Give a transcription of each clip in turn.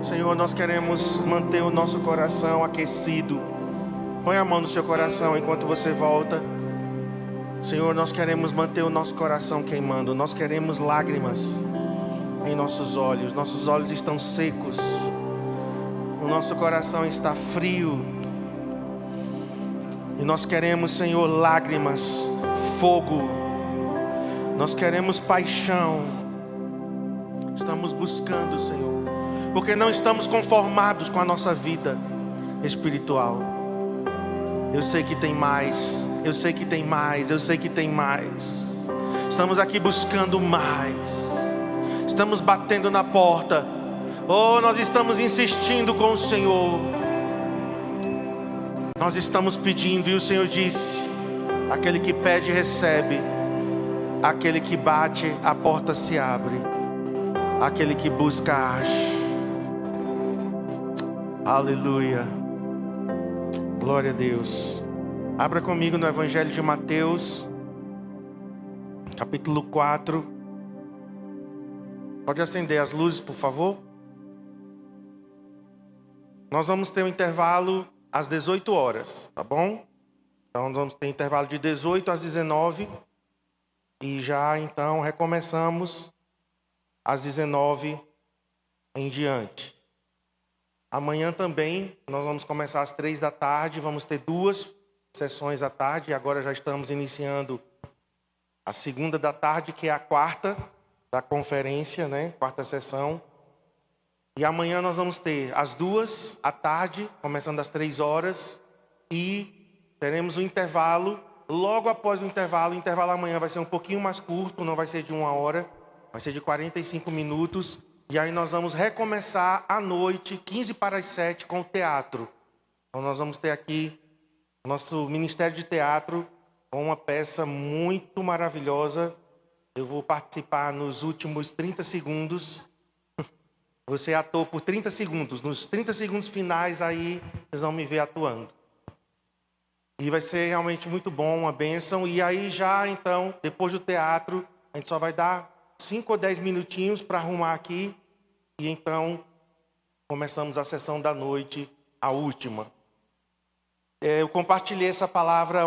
Senhor, nós queremos manter o nosso coração aquecido. Põe a mão no seu coração enquanto você volta. Senhor, nós queremos manter o nosso coração queimando. Nós queremos lágrimas em nossos olhos. Nossos olhos estão secos. O nosso coração está frio. E nós queremos, Senhor, lágrimas, fogo. Nós queremos paixão. Estamos buscando, Senhor, porque não estamos conformados com a nossa vida espiritual. Eu sei que tem mais, eu sei que tem mais, eu sei que tem mais. Estamos aqui buscando mais. Estamos batendo na porta. Oh, nós estamos insistindo com o Senhor. Nós estamos pedindo e o Senhor disse: aquele que pede recebe, aquele que bate a porta se abre, aquele que busca acha. Aleluia. Glória a Deus. Abra comigo no Evangelho de Mateus, capítulo 4. Pode acender as luzes, por favor? Nós vamos ter um intervalo às 18 horas, tá bom? Então nós vamos ter intervalo de 18 às 19. E já então recomeçamos às 19 em diante. Amanhã também nós vamos começar às 3 da tarde. Vamos ter 2 sessões à tarde. Agora já estamos iniciando a segunda da tarde, que é a quarta da conferência, né? Quarta sessão. E amanhã nós vamos ter as 2 à tarde, começando às 3 horas. E teremos um intervalo. Logo após o intervalo amanhã vai ser um pouquinho mais curto, não vai ser de 1 hora, vai ser de 45 minutos. E aí nós vamos recomeçar à noite, 15 para as 7, com o teatro. Então nós vamos ter aqui o nosso Ministério de Teatro com uma peça muito maravilhosa. Eu vou participar nos últimos 30 segundos. Você é ator por 30 segundos. Nos 30 segundos finais aí, vocês vão me ver atuando. E vai ser realmente muito bom, uma bênção. E aí já, então, depois do teatro, a gente só vai dar 5 ou 10 minutinhos para arrumar aqui. E então, começamos a sessão da noite, a última. Eu compartilhei essa palavra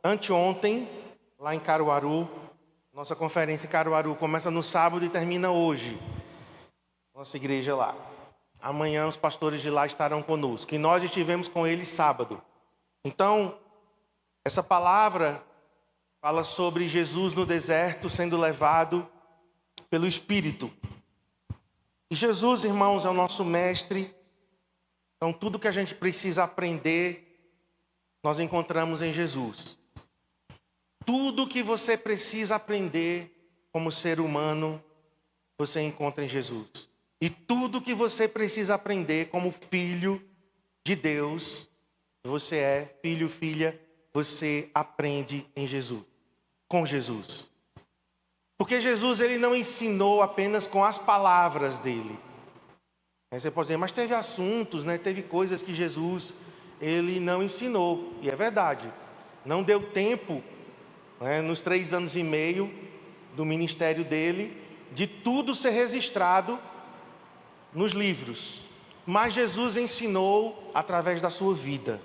anteontem, lá em Caruaru. Nossa conferência em Caruaru começa no sábado e termina hoje. Nossa igreja lá. Amanhã os pastores de lá estarão conosco. E nós estivemos com eles sábado. Então, essa palavra fala sobre Jesus no deserto sendo levado pelo Espírito. E Jesus, irmãos, é o nosso mestre. Então, tudo que a gente precisa aprender, nós encontramos em Jesus. Tudo que você precisa aprender como ser humano, você encontra em Jesus. E tudo que você precisa aprender como filho de Deus, você é filho, filha, você aprende em Jesus, com Jesus. Porque Jesus, ele não ensinou apenas com as palavras dele. Aí você pode dizer, mas teve assuntos, né? Teve coisas que Jesus, ele não ensinou. E é verdade. Não deu tempo, né, nos 3 anos e meio do ministério dele, de tudo ser registrado nos livros. Mas Jesus ensinou através da sua vida,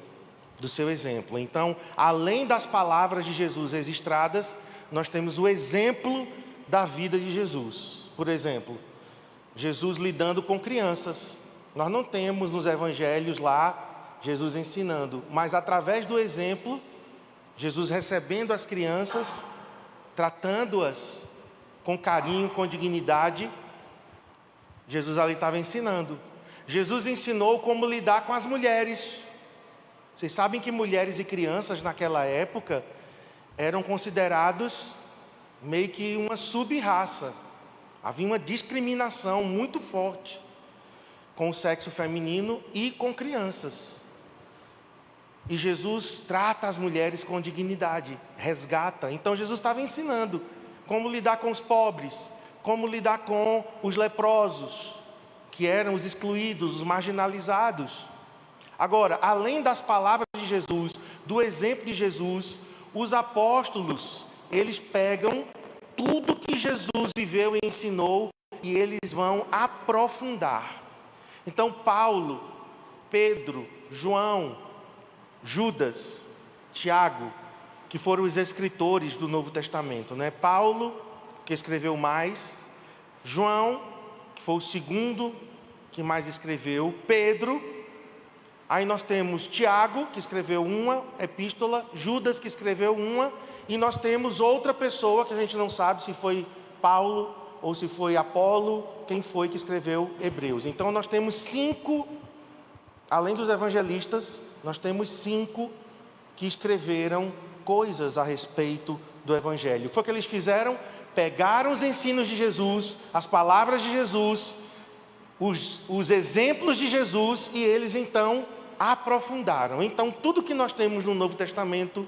do seu exemplo. Então, além das palavras de Jesus registradas, nós temos o exemplo da vida de Jesus. Por exemplo, Jesus lidando com crianças. Nós não temos nos evangelhos lá Jesus ensinando, mas através do exemplo, Jesus recebendo as crianças, tratando-as com carinho, com dignidade, Jesus ali estava ensinando. Jesus ensinou como lidar com as mulheres. Vocês sabem que mulheres e crianças naquela época eram considerados meio que uma sub-raça. Havia uma discriminação muito forte com o sexo feminino e com crianças. E Jesus trata as mulheres com dignidade, resgata. Então Jesus estava ensinando como lidar com os pobres, como lidar com os leprosos, que eram os excluídos, os marginalizados. Agora, além das palavras de Jesus, do exemplo de Jesus, os apóstolos, eles pegam tudo que Jesus viveu e ensinou e eles vão aprofundar. Então Paulo, Pedro, João, Judas, Tiago, que foram os escritores do Novo Testamento, né? Paulo, que escreveu mais, João, que foi o segundo que mais escreveu, Pedro, aí nós temos Tiago, que escreveu uma epístola, Judas, que escreveu uma, e nós temos outra pessoa que a gente não sabe se foi Paulo ou se foi Apolo, quem foi que escreveu Hebreus. Então nós temos 5, além dos evangelistas, nós temos 5 que escreveram coisas a respeito do Evangelho. O que foi que eles fizeram? Pegaram os ensinos de Jesus, as palavras de Jesus, os exemplos de Jesus, e eles então aprofundaram. Então tudo que nós temos no Novo Testamento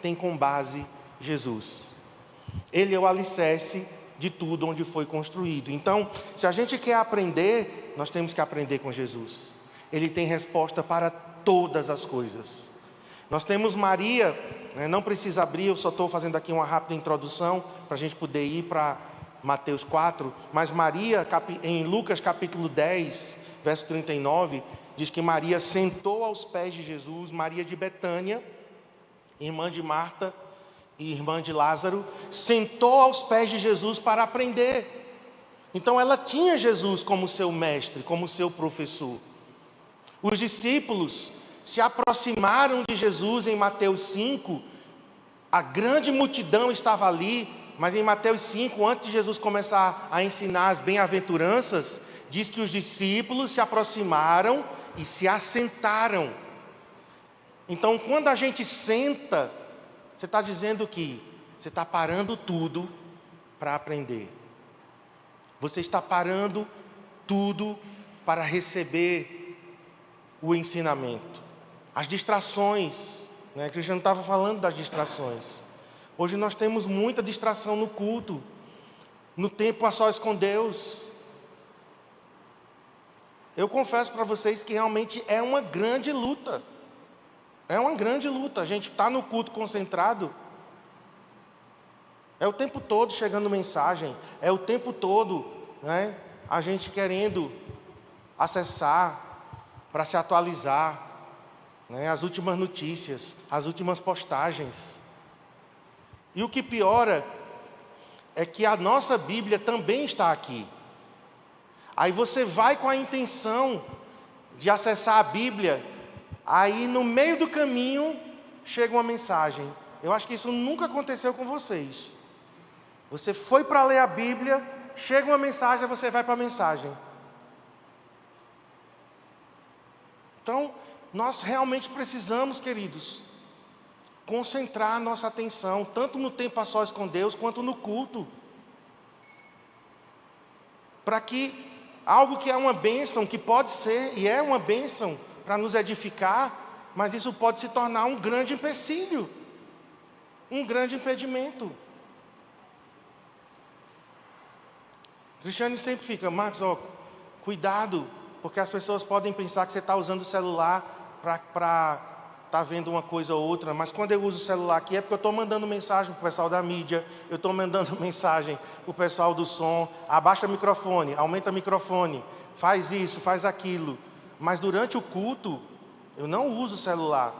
tem como base Jesus. Ele é o alicerce de tudo onde foi construído. Então, se a gente quer aprender, nós temos que aprender com Jesus. Ele tem resposta para todas as coisas. Nós temos Maria, não precisa abrir, eu só estou fazendo aqui uma rápida introdução, para a gente poder ir para Mateus 4, mas Maria, em Lucas capítulo 10, verso 39, diz que Maria sentou aos pés de Jesus, Maria de Betânia, irmã de Marta e irmã de Lázaro, sentou aos pés de Jesus para aprender. Então ela tinha Jesus como seu mestre, como seu professor. Os discípulos se aproximaram de Jesus em Mateus 5, a grande multidão estava ali, mas em Mateus 5, antes de Jesus começar a ensinar as bem-aventuranças, diz que os discípulos se aproximaram e se assentaram. Então, quando a gente senta, você está dizendo que você está parando tudo para aprender. Você está parando tudo para receber o ensinamento. As distrações, né? Cristiano estava falando das distrações. Hoje nós temos muita distração no culto, no tempo a sós com Deus. Eu confesso para vocês que realmente é uma grande luta. É uma grande luta. A gente está no culto concentrado. É o tempo todo chegando mensagem. É o tempo todo, né, a gente querendo acessar para se atualizar, né, as últimas notícias, as últimas postagens. E o que piora é que a nossa Bíblia também está aqui. Aí você vai com a intenção de acessar a Bíblia, aí no meio do caminho chega uma mensagem. Eu acho que isso nunca aconteceu com vocês. Você foi para ler a Bíblia, chega uma mensagem, você vai para a mensagem. Então, nós realmente precisamos, queridos, concentrar a nossa atenção, tanto no tempo a sós com Deus, quanto no culto. Para que algo que é uma bênção, que pode ser e é uma bênção para nos edificar, mas isso pode se tornar um grande empecilho, um grande impedimento. Cristiane sempre fica, Marcos, cuidado, porque as pessoas podem pensar que você está usando o celular para estar vendo uma coisa ou outra, mas quando eu uso o celular aqui é porque eu estou mandando mensagem para o pessoal da mídia, eu estou mandando mensagem para o pessoal do som, abaixa o microfone, aumenta o microfone, faz isso, faz aquilo. Mas durante o culto, eu não uso o celular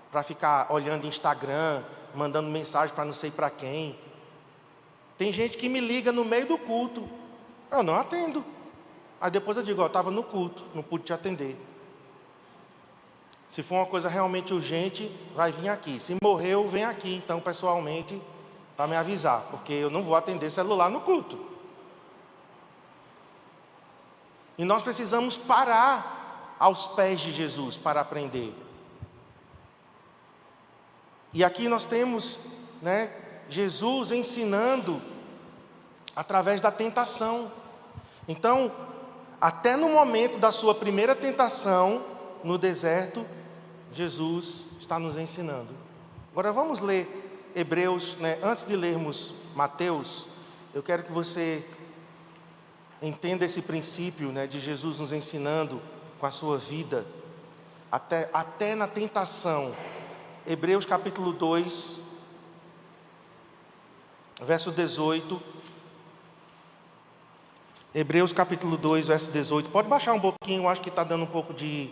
para ficar olhando Instagram, mandando mensagem para não sei para quem. Tem gente que me liga no meio do culto, eu não atendo. Aí depois eu digo, eu estava no culto, não pude te atender. Se for uma coisa realmente urgente, vai vir aqui. Se morreu, vem aqui, então, pessoalmente, para me avisar, porque eu não vou atender celular no culto. E nós precisamos parar aos pés de Jesus para aprender. E aqui nós temos, né, Jesus ensinando através da tentação. Então, até no momento da sua primeira tentação no deserto, Jesus está nos ensinando. Agora vamos ler Hebreus, né? Antes de lermos Mateus, eu quero que você entenda esse princípio, né, de Jesus nos ensinando com a sua vida, até na tentação. Hebreus capítulo 2, verso 18. Hebreus capítulo 2, verso 18. Pode baixar um pouquinho, eu acho que está dando um pouco de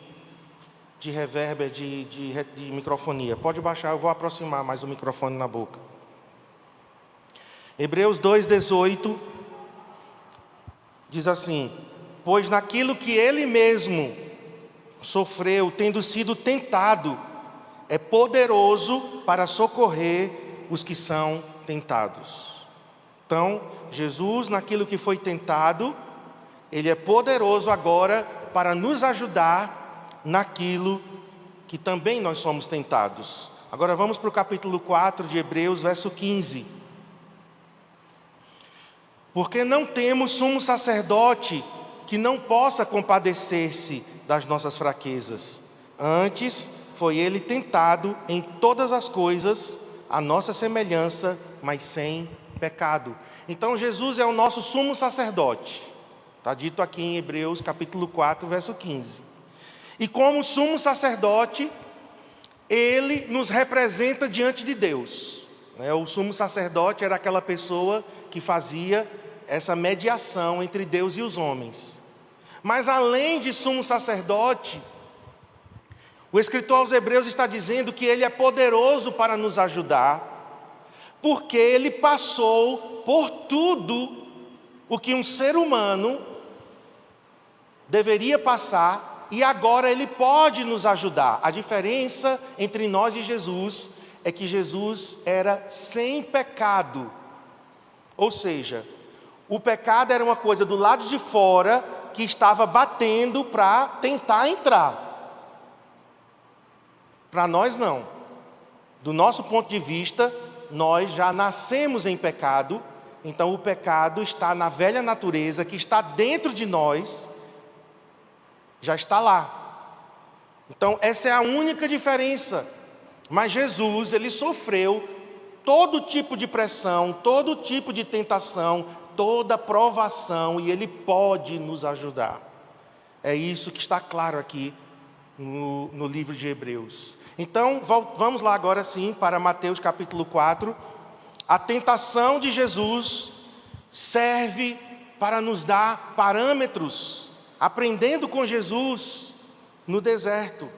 reverber, de microfonia. Pode baixar, eu vou aproximar mais o microfone na boca. Hebreus 2, 18 diz assim: pois naquilo que ele mesmo sofreu, tendo sido tentado, é poderoso para socorrer os que são tentados. Então, Jesus, naquilo que foi tentado, ele é poderoso agora para nos ajudar naquilo que também nós somos tentados. Agora vamos para o capítulo 4 de Hebreus, verso 15. Porque não temos sumo sacerdote que não possa compadecer-se das nossas fraquezas. Antes, foi ele tentado em todas as coisas, a nossa semelhança, mas sem pecado. Então Jesus é o nosso sumo sacerdote. Está dito aqui em Hebreus capítulo 4, verso 15. E como sumo sacerdote, ele nos representa diante de Deus. O sumo sacerdote era aquela pessoa que fazia essa mediação entre Deus e os homens. Mas além de sumo sacerdote, o escritor aos Hebreus está dizendo que ele é poderoso para nos ajudar, porque ele passou por tudo o que um ser humano deveria passar, e agora ele pode nos ajudar. A diferença entre nós e Jesus é que Jesus era sem pecado. Ou seja, o pecado era uma coisa do lado de fora que estava batendo para tentar entrar. Para nós não. Do nosso ponto de vista, nós já nascemos em pecado, então o pecado está na velha natureza que está dentro de nós, já está lá. Então essa é a única diferença. Mas Jesus, ele sofreu todo tipo de pressão, todo tipo de tentação, toda provação, e ele pode nos ajudar. É isso que está claro aqui no livro de Hebreus. Então, vamos lá agora sim para Mateus capítulo 4. A tentação de Jesus serve para nos dar parâmetros, aprendendo com Jesus no deserto.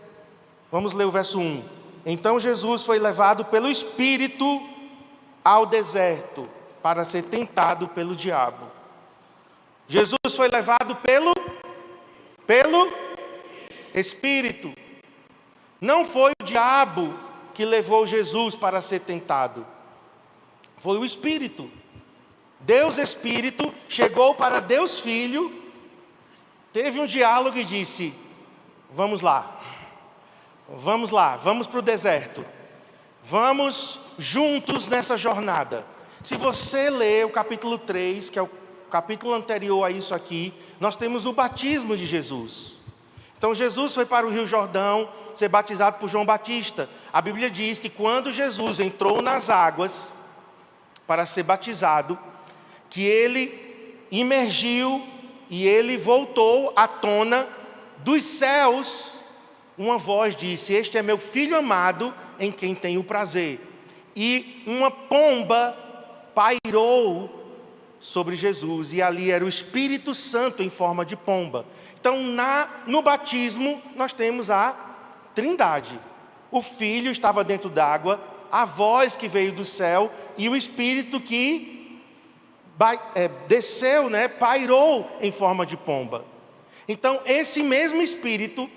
Vamos ler o verso 1. Então Jesus foi levado pelo Espírito ao deserto para ser tentado pelo diabo. Jesus foi levado pelo Espírito. Não foi o diabo que levou Jesus para ser tentado. Foi o Espírito. Deus Espírito chegou para Deus Filho, teve um diálogo e disse: vamos lá, vamos para o deserto. Vamos juntos nessa jornada. Se você ler o capítulo 3, que é o capítulo anterior a isso aqui, nós temos o batismo de Jesus. Então Jesus foi para o Rio Jordão ser batizado por João Batista. A Bíblia diz que quando Jesus entrou nas águas para ser batizado, que ele imergiu e ele voltou à tona dos céus. Uma voz disse: este é meu filho amado, em quem tenho prazer. E uma pomba pairou sobre Jesus, e ali era o Espírito Santo em forma de pomba. Então, no batismo, nós temos a Trindade. O Filho estava dentro d'água, a voz que veio do céu, e o Espírito que desceu, pairou em forma de pomba. Então, esse mesmo Espírito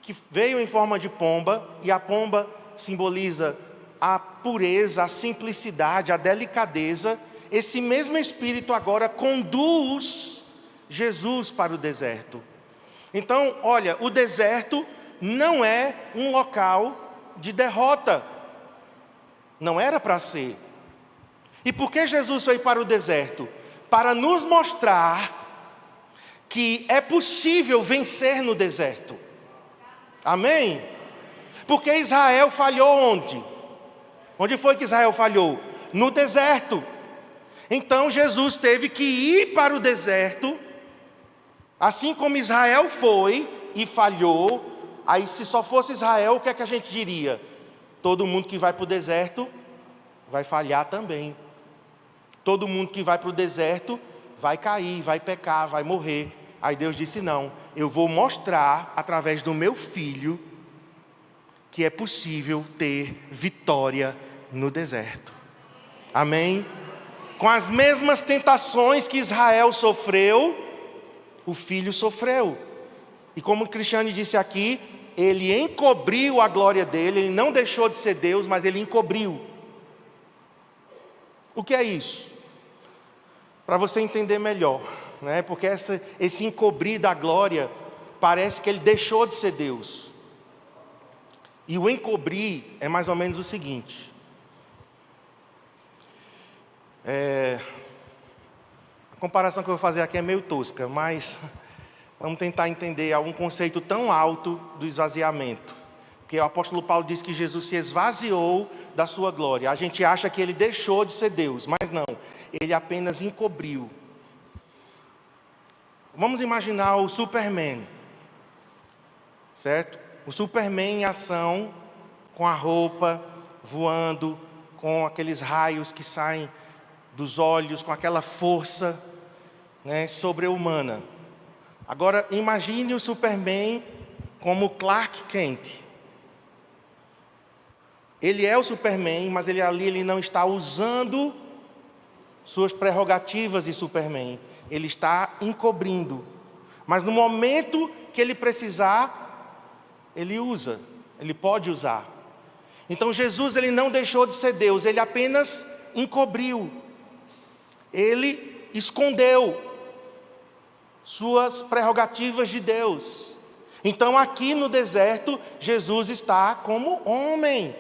que veio em forma de pomba, e a pomba simboliza a pureza, a simplicidade, a delicadeza, esse mesmo Espírito agora conduz Jesus para o deserto. Então, olha, o deserto não é um local de derrota. Não era para ser. E por que Jesus foi para o deserto? Para nos mostrar que é possível vencer no deserto. Amém? Porque Israel falhou onde? Onde foi que Israel falhou? No deserto. Então Jesus teve que ir para o deserto, assim como Israel foi e falhou. Aí se só fosse Israel, o que é que a gente diria? Todo mundo que vai para o deserto vai falhar também. Todo mundo que vai para o deserto vai cair, vai pecar, vai morrer. Aí Deus disse: não, eu vou mostrar através do meu filho que é possível ter vitória no deserto. Amém? Com as mesmas tentações que Israel sofreu, o filho sofreu. E como o Cristiane disse aqui, ele encobriu a glória dele, ele não deixou de ser Deus, mas ele encobriu. O que é isso? Para você entender melhor, né? Porque esse encobrir da glória, parece que ele deixou de ser Deus. E o encobrir é mais ou menos o seguinte. A comparação que eu vou fazer aqui é meio tosca, mas vamos tentar entender algum conceito tão alto do esvaziamento. Porque o apóstolo Paulo diz que Jesus se esvaziou da sua glória. A gente acha que ele deixou de ser Deus, mas não. Ele apenas encobriu. Vamos imaginar o Superman, certo? O Superman em ação, com a roupa voando, com aqueles raios que saem dos olhos, com aquela força, né, sobre-humana. Agora, imagine o Superman como Clark Kent. Ele é o Superman, mas ele não está usando suas prerrogativas de Superman. Ele está encobrindo. Mas no momento que ele precisar, ele usa. Ele pode usar. Então Jesus, ele não deixou de ser Deus. Ele apenas encobriu. Ele escondeu suas prerrogativas de Deus. Então aqui no deserto, Jesus está como homem.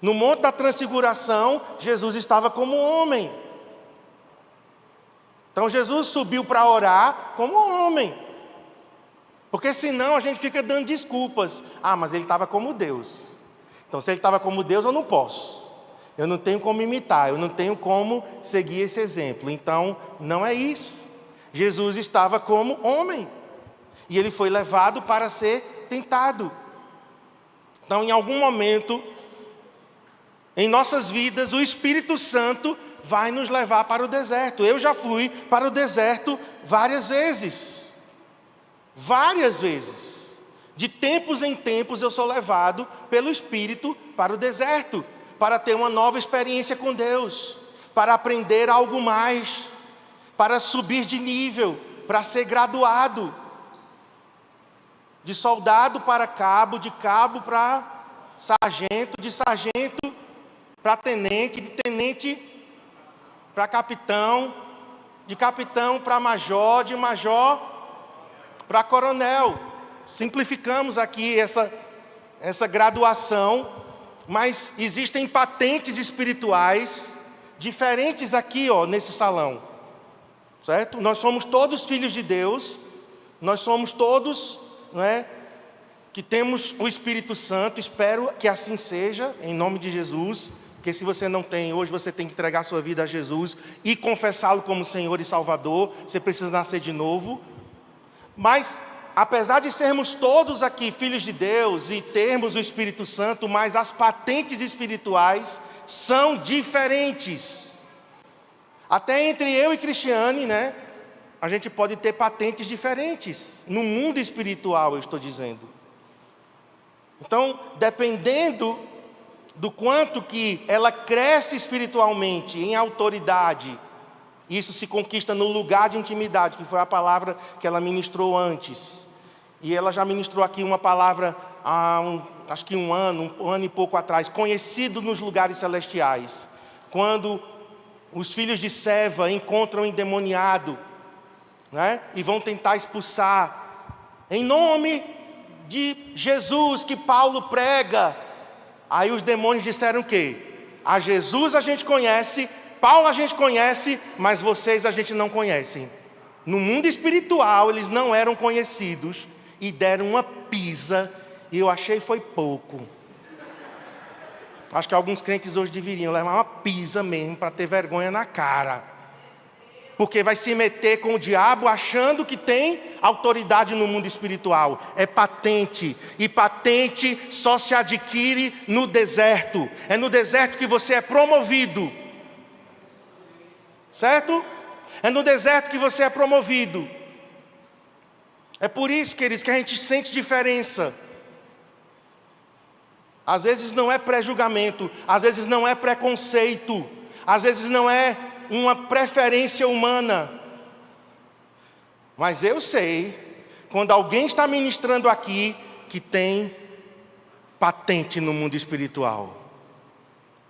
No Monte da Transfiguração, Jesus estava como homem. Então Jesus subiu para orar como homem. Porque senão a gente fica dando desculpas. Ah, mas ele estava como Deus. Então se ele estava como Deus, eu não posso. Eu não tenho como imitar, eu não tenho como seguir esse exemplo. Então, não é isso. Jesus estava como homem. E ele foi levado para ser tentado. Então, em algum momento, em nossas vidas, o Espírito Santo vai nos levar para o deserto. Eu já fui para o deserto várias vezes. Várias vezes. De tempos em tempos eu sou levado pelo Espírito para o deserto, para ter uma nova experiência com Deus, para aprender algo mais, para subir de nível, para ser graduado. De soldado para cabo, de cabo para sargento, de sargento para tenente, de tenente para capitão, de capitão para major, de major para coronel. Simplificamos aqui essa graduação, mas existem patentes espirituais diferentes aqui, nesse salão, certo? Nós somos todos filhos de Deus, nós somos todos, não é, que temos o Espírito Santo. Espero que assim seja, em nome de Jesus, porque se você não tem, hoje você tem que entregar sua vida a Jesus e confessá-lo como Senhor e Salvador. Você precisa nascer de novo. Mas apesar de sermos todos aqui filhos de Deus e termos o Espírito Santo, mas as patentes espirituais são diferentes. Até entre eu e Cristiane, né, a gente pode ter patentes diferentes. No mundo espiritual, eu estou dizendo. Então, dependendo do quanto que ela cresce espiritualmente, em autoridade, isso se conquista no lugar de intimidade, que foi a palavra que ela ministrou antes. E ela já ministrou aqui uma palavra há acho que um ano e pouco atrás, conhecido nos lugares celestiais. Quando os filhos de Seva encontram o endemoniado, né, e vão tentar expulsar, em nome de Jesus que Paulo prega. Aí os demônios disseram o quê? A Jesus a gente conhece, Paulo a gente conhece, mas vocês a gente não conhece. No mundo espiritual eles não eram conhecidos e deram uma pisa, e eu achei foi pouco. Acho que alguns crentes hoje deveriam levar uma pisa mesmo para ter vergonha na cara. Porque vai se meter com o diabo achando que tem autoridade no mundo espiritual. É patente. E patente só se adquire no deserto. É no deserto que você é promovido. Certo? É no deserto que você é promovido. É por isso, queridos, que a gente sente diferença. Às vezes não é pré-julgamento, às vezes não é preconceito, às vezes não é uma preferência humana. Mas eu sei, quando alguém está ministrando aqui, que tem patente no mundo espiritual.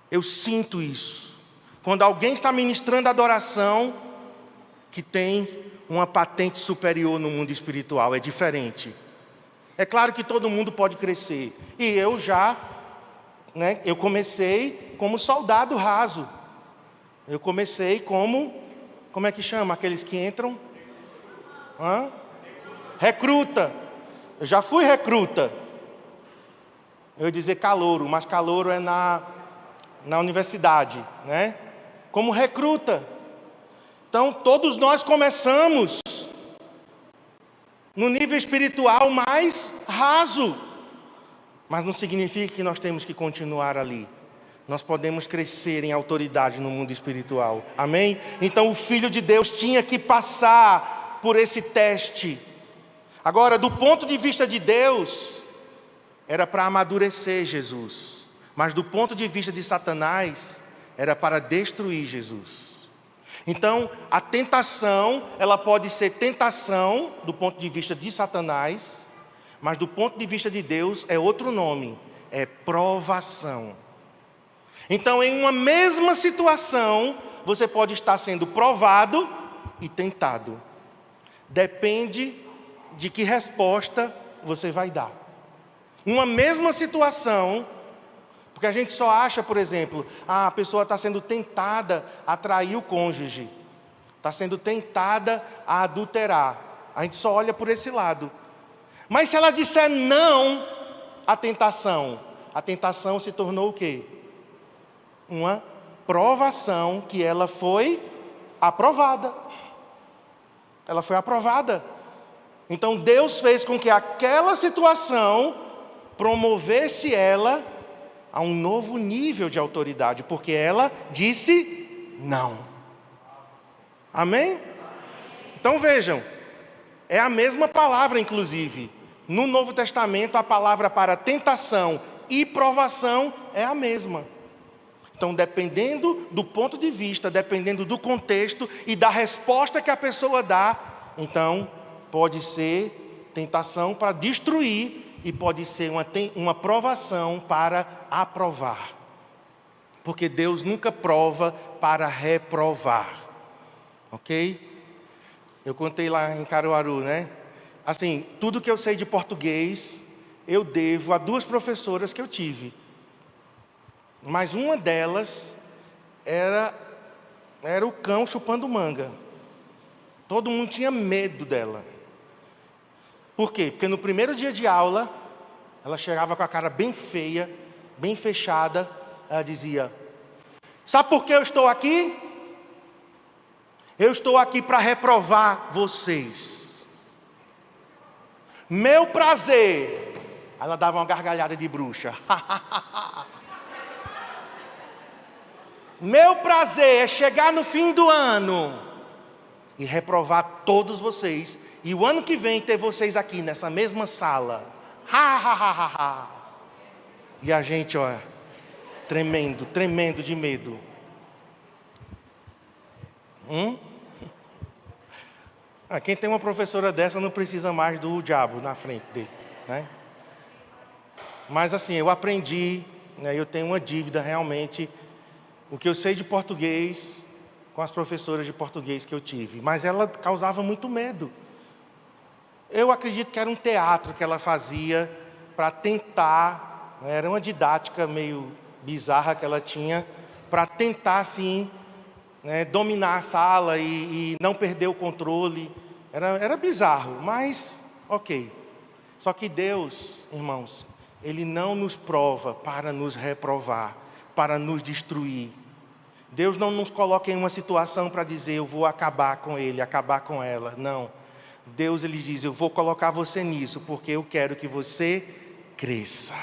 Eu sinto isso. Quando alguém está ministrando adoração, que tem uma patente superior no mundo espiritual, é diferente. É claro que todo mundo pode crescer. E eu já, eu comecei como soldado raso. Eu comecei como é que chama aqueles que entram? Recruta. Eu já fui recruta. Eu ia dizer calouro, mas calouro é na universidade, né? Como recruta. Então, todos nós começamos no nível espiritual mais raso. Mas não significa que nós temos que continuar ali. Nós podemos crescer em autoridade no mundo espiritual. Amém? Então, o Filho de Deus tinha que passar por esse teste. Agora, do ponto de vista de Deus, era para amadurecer Jesus. Mas do ponto de vista de Satanás, era para destruir Jesus. Então, a tentação, ela pode ser tentação do ponto de vista de Satanás, mas do ponto de vista de Deus é outro nome, é provação. Então, em uma mesma situação, você pode estar sendo provado e tentado. Depende de que resposta você vai dar. Uma mesma situação, porque a gente só acha, por exemplo, a pessoa está sendo tentada a trair o cônjuge, está sendo tentada a adulterar. A gente só olha por esse lado. Mas se ela disser não à tentação, a tentação se tornou o quê? Uma provação que ela foi aprovada. Ela foi aprovada. Então Deus fez com que aquela situação promovesse ela a um novo nível de autoridade, porque ela disse não. Amém? Então vejam, é a mesma palavra, inclusive. No Novo Testamento, a palavra para tentação e provação é a mesma. Então, dependendo do ponto de vista, dependendo do contexto e da resposta que a pessoa dá, então, pode ser tentação para destruir e pode ser uma provação para aprovar. Porque Deus nunca prova para reprovar. Ok? Eu contei lá em Caruaru, né? Assim, tudo que eu sei de português, eu devo a 2 professoras que eu tive. Mas uma delas era o cão chupando manga. Todo mundo tinha medo dela. Por quê? Porque no primeiro dia de aula, ela chegava com a cara bem feia, bem fechada. Ela dizia: sabe por que eu estou aqui? Eu estou aqui para reprovar vocês. Meu prazer. Ela dava uma gargalhada de bruxa. Meu prazer é chegar no fim do ano e reprovar todos vocês. E o ano que vem ter vocês aqui nessa mesma sala. E a gente, olha, tremendo de medo. Quem tem uma professora dessa não precisa mais do diabo na frente dele, né? Mas assim, eu aprendi, né, eu tenho uma dívida realmente, o que eu sei de português com as professoras de português que eu tive. Mas ela causava muito medo. Eu acredito que era um teatro que ela fazia para tentar, né, era uma didática meio bizarra que ela tinha, para tentar, assim, né, dominar a sala e não perder o controle. Era bizarro, mas ok. Só que Deus, irmãos, Ele não nos prova para nos reprovar, para nos destruir. Deus não nos coloca em uma situação para dizer: eu vou acabar com ele, acabar com ela. Não. Deus, Ele diz: eu vou colocar você nisso, porque eu quero que você cresça.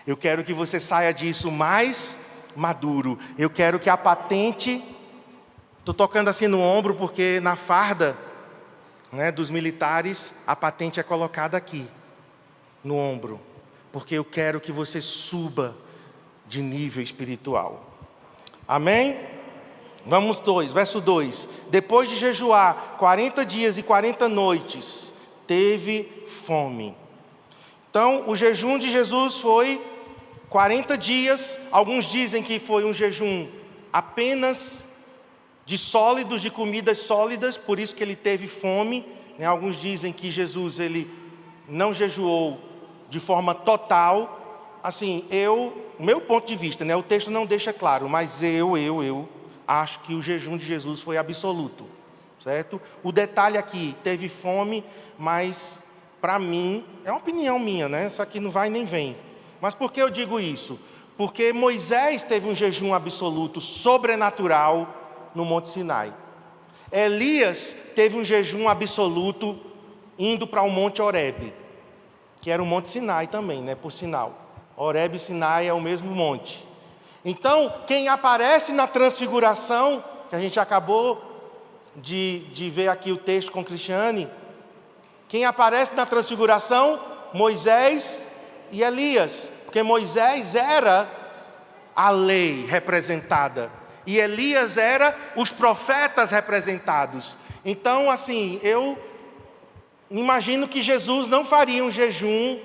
Eu quero que você saia disso mais maduro. Eu quero que a patente Estou tocando assim no ombro porque na farda, né, dos militares, a patente é colocada aqui, no ombro. Porque eu quero que você suba de nível espiritual. Amém? Vamos verso 2. Depois de jejuar 40 dias e 40 noites, teve fome. Então, o jejum de Jesus foi 40 dias. Alguns dizem que foi um jejum apenas de sólidos, de comidas sólidas, por isso que ele teve fome. Alguns dizem que Jesus ele não jejuou de forma total. Assim, meu ponto de vista, o texto não deixa claro, mas eu acho que o jejum de Jesus foi absoluto, certo? O detalhe aqui, teve fome, mas para mim, é uma opinião minha, Isso aqui não vai nem vem. Mas por que eu digo isso? Porque Moisés teve um jejum absoluto, sobrenatural, no Monte Sinai. Elias teve um jejum absoluto indo para o Monte Horebe, que era o Monte Sinai também, por sinal. Horebe e Sinai é o mesmo monte. Então, quem aparece na transfiguração, que a gente acabou de ver aqui o texto com Cristiane, quem aparece na transfiguração? Moisés e Elias, porque Moisés era a lei representada, e Elias era os profetas representados. Então, assim, eu imagino que Jesus não faria um jejum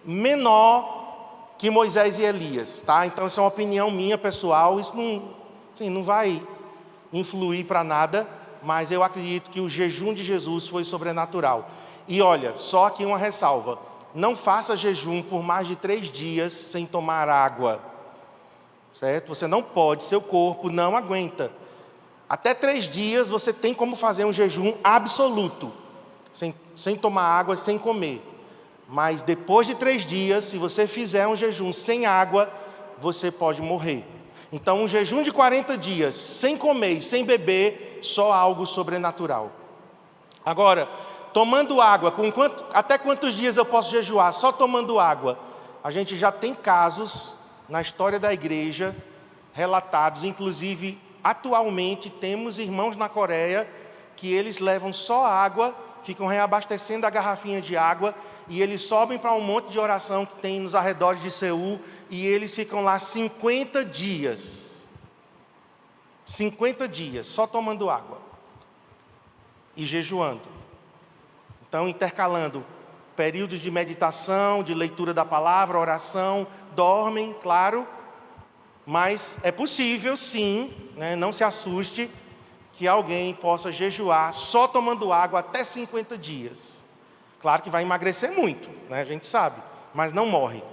menor que Moisés e Elias, tá? Então, isso é uma opinião minha, pessoal. Isso não vai influir para nada, mas eu acredito que o jejum de Jesus foi sobrenatural. E olha, só aqui uma ressalva. Não faça jejum por mais de 3 dias sem tomar água. Certo? Você não pode, seu corpo não aguenta. Até 3 dias você tem como fazer um jejum absoluto, sem tomar água, sem comer. Mas depois de 3 dias, se você fizer um jejum sem água, você pode morrer. Então um jejum de 40 dias, sem comer e sem beber, só algo sobrenatural. Agora, tomando água, até quantos dias eu posso jejuar só tomando água? A gente já tem casos na história da igreja, relatados, inclusive, atualmente, temos irmãos na Coreia, que eles levam só água, ficam reabastecendo a garrafinha de água, e eles sobem para um monte de oração que tem nos arredores de Seul, e eles ficam lá 50 dias. 50 dias, só tomando água. E jejuando. Então, intercalando períodos de meditação, de leitura da palavra, oração, dormem, claro, mas é possível sim, não se assuste, que alguém possa jejuar só tomando água até 50 dias. Claro que vai emagrecer muito, a gente sabe, mas não morre,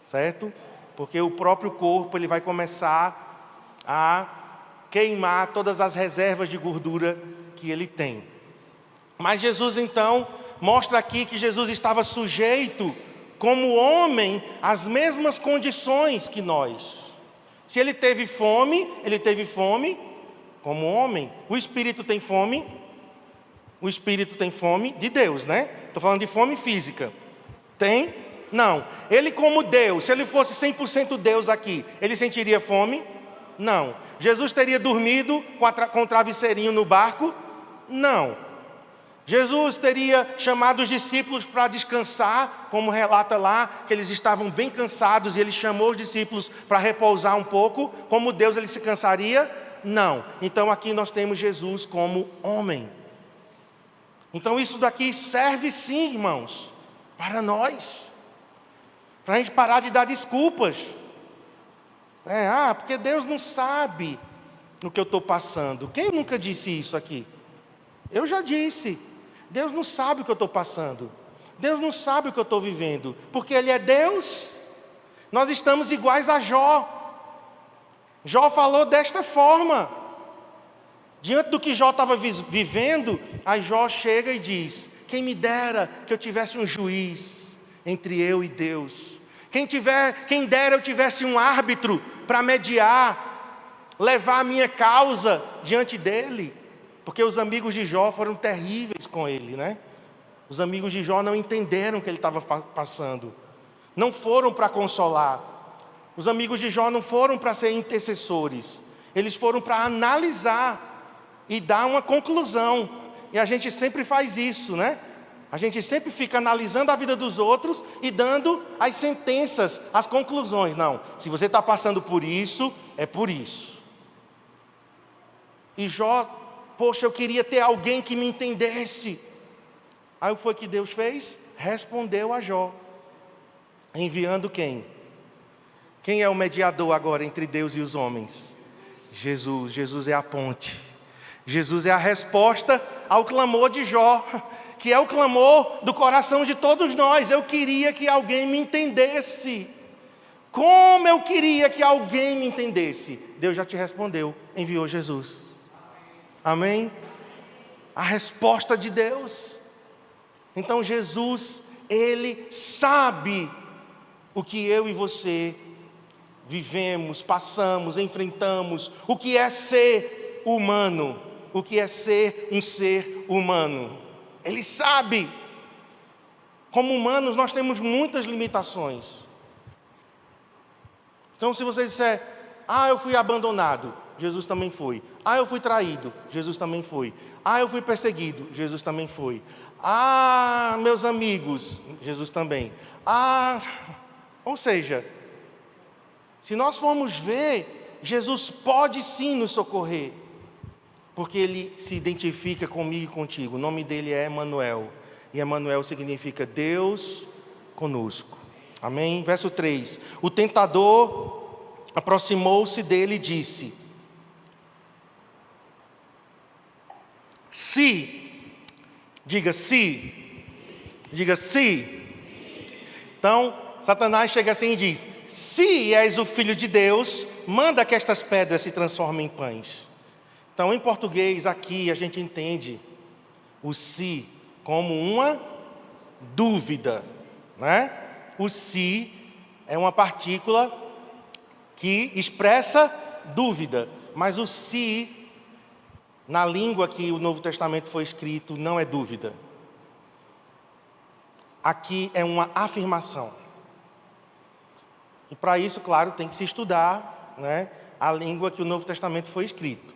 certo? Porque o próprio corpo ele vai começar a queimar todas as reservas de gordura que ele tem. Mas Jesus então mostra aqui que Jesus estava sujeito, como homem, às mesmas condições que nós. Se ele teve fome como homem. O Espírito tem fome? O Espírito tem fome de Deus, Estou falando de fome física. Tem? Não. Ele como Deus, se ele fosse 100% Deus aqui, ele sentiria fome? Não. Jesus teria dormido com o travesseirinho no barco? Não. Jesus teria chamado os discípulos para descansar, como relata lá, que eles estavam bem cansados, e ele chamou os discípulos para repousar um pouco. Como Deus ele se cansaria? Não. Então aqui nós temos Jesus como homem. Então isso daqui serve sim, irmãos, para nós. Para a gente parar de dar desculpas. Porque Deus não sabe o que eu estou passando. Quem nunca disse isso aqui? Eu já disse. Deus não sabe o que eu estou passando. Deus não sabe o que eu estou vivendo. Porque Ele é Deus. Nós estamos iguais a Jó. Jó falou desta forma. Diante do que Jó estava vivendo, aí Jó chega e diz: quem me dera que eu tivesse um juiz entre eu e Deus. Quem dera eu tivesse um árbitro para mediar, levar a minha causa diante dele. Porque os amigos de Jó foram terríveis com ele, Os amigos de Jó não entenderam o que ele estava passando. Não foram para consolar. Os amigos de Jó não foram para ser intercessores. Eles foram para analisar e dar uma conclusão. E a gente sempre faz isso, né? A gente sempre fica analisando a vida dos outros e dando as sentenças, as conclusões. Não, se você está passando por isso, é por isso. E Jó, poxa, eu queria ter alguém que me entendesse. Aí o que foi que Deus fez? Respondeu a Jó. Enviando quem? Quem é o mediador agora entre Deus e os homens? Jesus. Jesus é a ponte. Jesus é a resposta ao clamor de Jó, que é o clamor do coração de todos nós. Eu queria que alguém me entendesse. Como eu queria que alguém me entendesse. Deus já te respondeu, enviou Jesus. Amém? A resposta de Deus. Então Jesus, Ele sabe o que eu e você vivemos, passamos, enfrentamos, o que é ser humano, o que é ser um ser humano. Ele sabe. Como humanos nós temos muitas limitações. Então se você disser, eu fui abandonado, Jesus também foi. Eu fui traído, Jesus também foi. Eu fui perseguido, Jesus também foi. Meus amigos, Jesus também. Ou seja, se nós formos ver, Jesus pode sim nos socorrer, porque Ele se identifica comigo e contigo. O nome dele é Emanuel, e Emanuel significa Deus conosco. Amém? Verso 3. O tentador aproximou-se dele e disse: diga se. Então, Satanás chega assim e diz: se és o Filho de Deus, manda que estas pedras se transformem em pães. Então, em português, aqui a gente entende o se como uma dúvida, né? O se é uma partícula que expressa dúvida, mas o se, na língua que o Novo Testamento foi escrito, não é dúvida. Aqui é uma afirmação. E para isso, claro, tem que se estudar, né, a língua que o Novo Testamento foi escrito.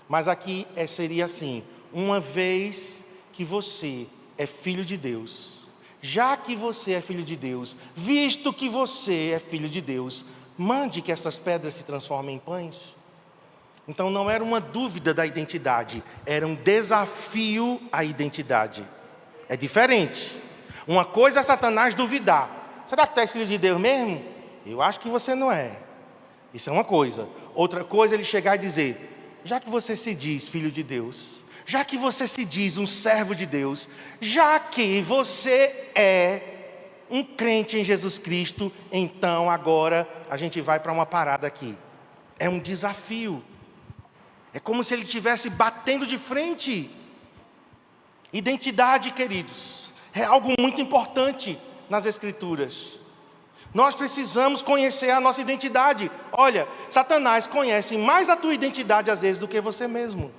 Mas aqui seria assim: uma vez que você é filho de Deus, já que você é filho de Deus, visto que você é filho de Deus, mande que essas pedras se transformem em pães. Então não era uma dúvida da identidade, era um desafio à identidade. É diferente. Uma coisa é Satanás duvidar: será que tu és filho de Deus mesmo? Eu acho que você não é. Isso é uma coisa. Outra coisa é ele chegar e dizer: já que você se diz filho de Deus, já que você se diz um servo de Deus, já que você é um crente em Jesus Cristo, então agora a gente vai para uma parada aqui. É um desafio. É como se ele estivesse batendo de frente. Identidade, queridos, é algo muito importante nas Escrituras. Nós precisamos conhecer a nossa identidade. Olha, Satanás conhece mais a tua identidade às vezes do que você mesmo.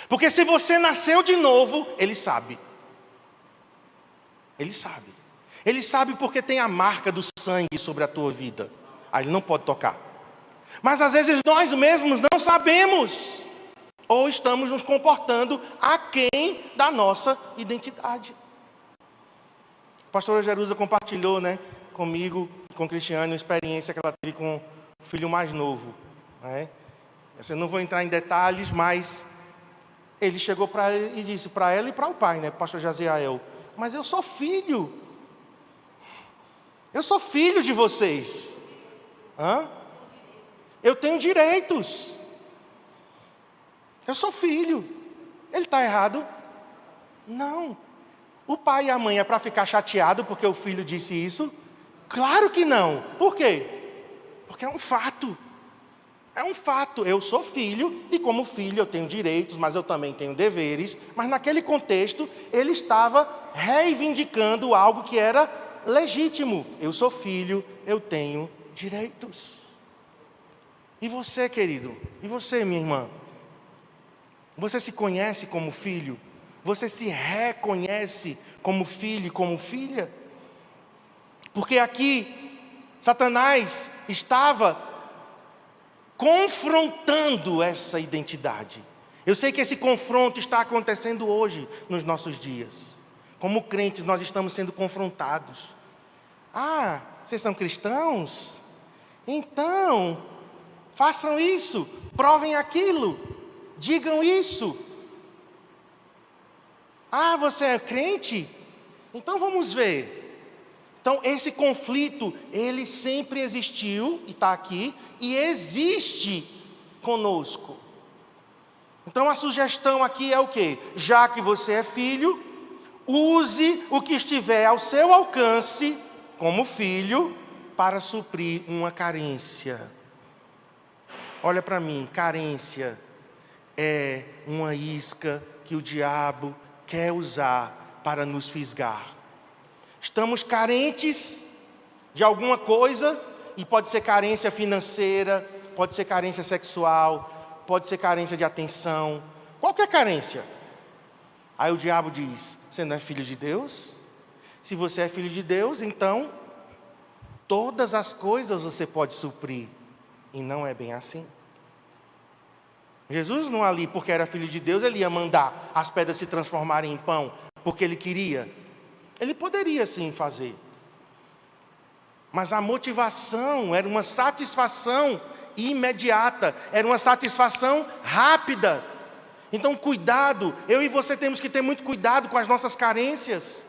Porque se você nasceu de novo, ele sabe. Ele sabe. Ele sabe porque tem a marca do sangue sobre a tua vida. Aí ele não pode tocar. Mas às vezes nós mesmos não sabemos. Ou estamos nos comportando aquém da nossa identidade. A pastora Jerusa compartilhou, comigo, com o Cristiano, a experiência que ela teve com o filho mais novo. Eu não vou entrar em detalhes, mas ele chegou para ele e disse para ela e para o pai, pastor Jaziael: mas eu sou filho. Eu sou filho de vocês. Eu tenho direitos. Eu sou filho. Ele está errado? Não. O pai e a mãe é para ficar chateado porque o filho disse isso? Claro que não. Por quê? Porque é um fato. É um fato. Eu sou filho e como filho eu tenho direitos, mas eu também tenho deveres. Mas naquele contexto ele estava reivindicando algo que era legítimo. Eu sou filho, eu tenho direitos. E você, querido? E você, minha irmã? Você se conhece como filho? Você se reconhece como filho e como filha? Porque aqui, Satanás estava confrontando essa identidade. Eu sei que esse confronto está acontecendo hoje, nos nossos dias. Como crentes, nós estamos sendo confrontados. Ah, vocês são cristãos? Então, façam isso, provem aquilo, digam isso. Ah, você é crente? Então vamos ver. Então esse conflito, ele sempre existiu, e está aqui, e existe conosco. Então a sugestão aqui é o quê? Já que você é filho, use o que estiver ao seu alcance, como filho, para suprir uma carência. Olha para mim, carência é uma isca que o diabo quer usar para nos fisgar. Estamos carentes de alguma coisa, e pode ser carência financeira, pode ser carência sexual, pode ser carência de atenção, qualquer carência. Aí o diabo diz: você não é filho de Deus? Se você é filho de Deus, então todas as coisas você pode suprir. E não é bem assim. Jesus não ali, porque era filho de Deus, ele ia mandar as pedras se transformarem em pão, porque ele queria. Ele poderia sim fazer. Mas a motivação era uma satisfação imediata, era uma satisfação rápida. Então cuidado, eu e você temos que ter muito cuidado com as nossas carências.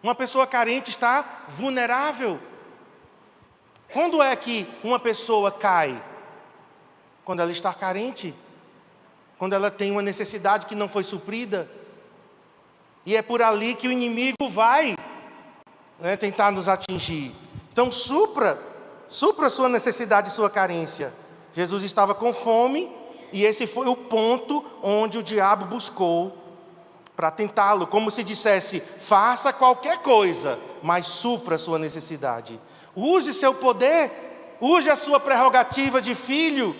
Uma pessoa carente está vulnerável. Quando é que uma pessoa cai? Quando ela está carente. Quando ela tem uma necessidade que não foi suprida. E é por ali que o inimigo vai, tentar nos atingir. Então supra a sua necessidade e sua carência. Jesus estava com fome, e esse foi o ponto onde o diabo buscou para tentá-lo, como se dissesse: faça qualquer coisa, mas supra a sua necessidade. Use seu poder, use a sua prerrogativa de filho,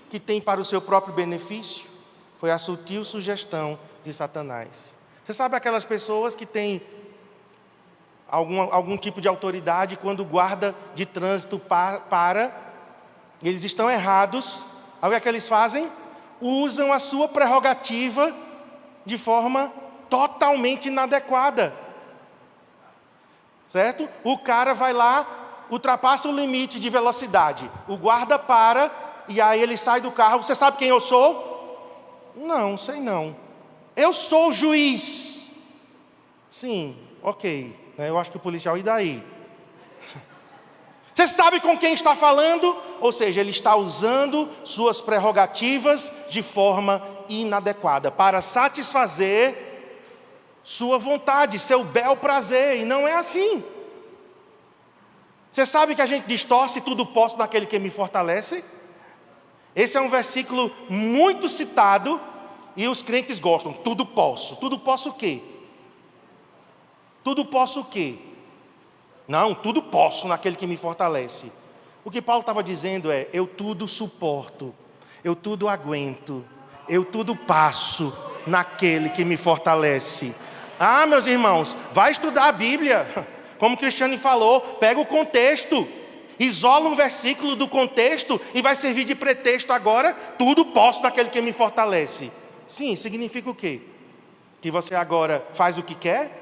que tem para o seu próprio benefício. Foi a sutil sugestão de Satanás. Você sabe aquelas pessoas que têm algum tipo de autoridade, quando o guarda de trânsito para, eles estão errados, o que é que eles fazem? Usam a sua prerrogativa de forma totalmente inadequada. Certo? O cara vai lá, ultrapassa o limite de velocidade, o guarda para, e aí ele sai do carro. Você sabe quem eu sou? Não, sei não. Eu sou o juiz. Sim, ok. Eu acho que o policial, e daí? Você sabe com quem está falando? Ou seja, ele está usando suas prerrogativas de forma inadequada, para satisfazer sua vontade, seu bel prazer, e não é assim. Você sabe que a gente distorce: tudo posso naquele que me fortalece? Esse é um versículo muito citado, e os crentes gostam. Tudo posso. Tudo posso o quê? Tudo posso o quê? Não, tudo posso naquele que me fortalece. O que Paulo estava dizendo é: eu tudo suporto, eu tudo aguento, eu tudo passo naquele que me fortalece. Ah, meus irmãos, vai estudar a Bíblia. Como o Cristiane falou, pega o contexto, isola um versículo do contexto e vai servir de pretexto agora. Tudo posso naquele que me fortalece. Sim, significa o quê? Que você agora faz o que quer?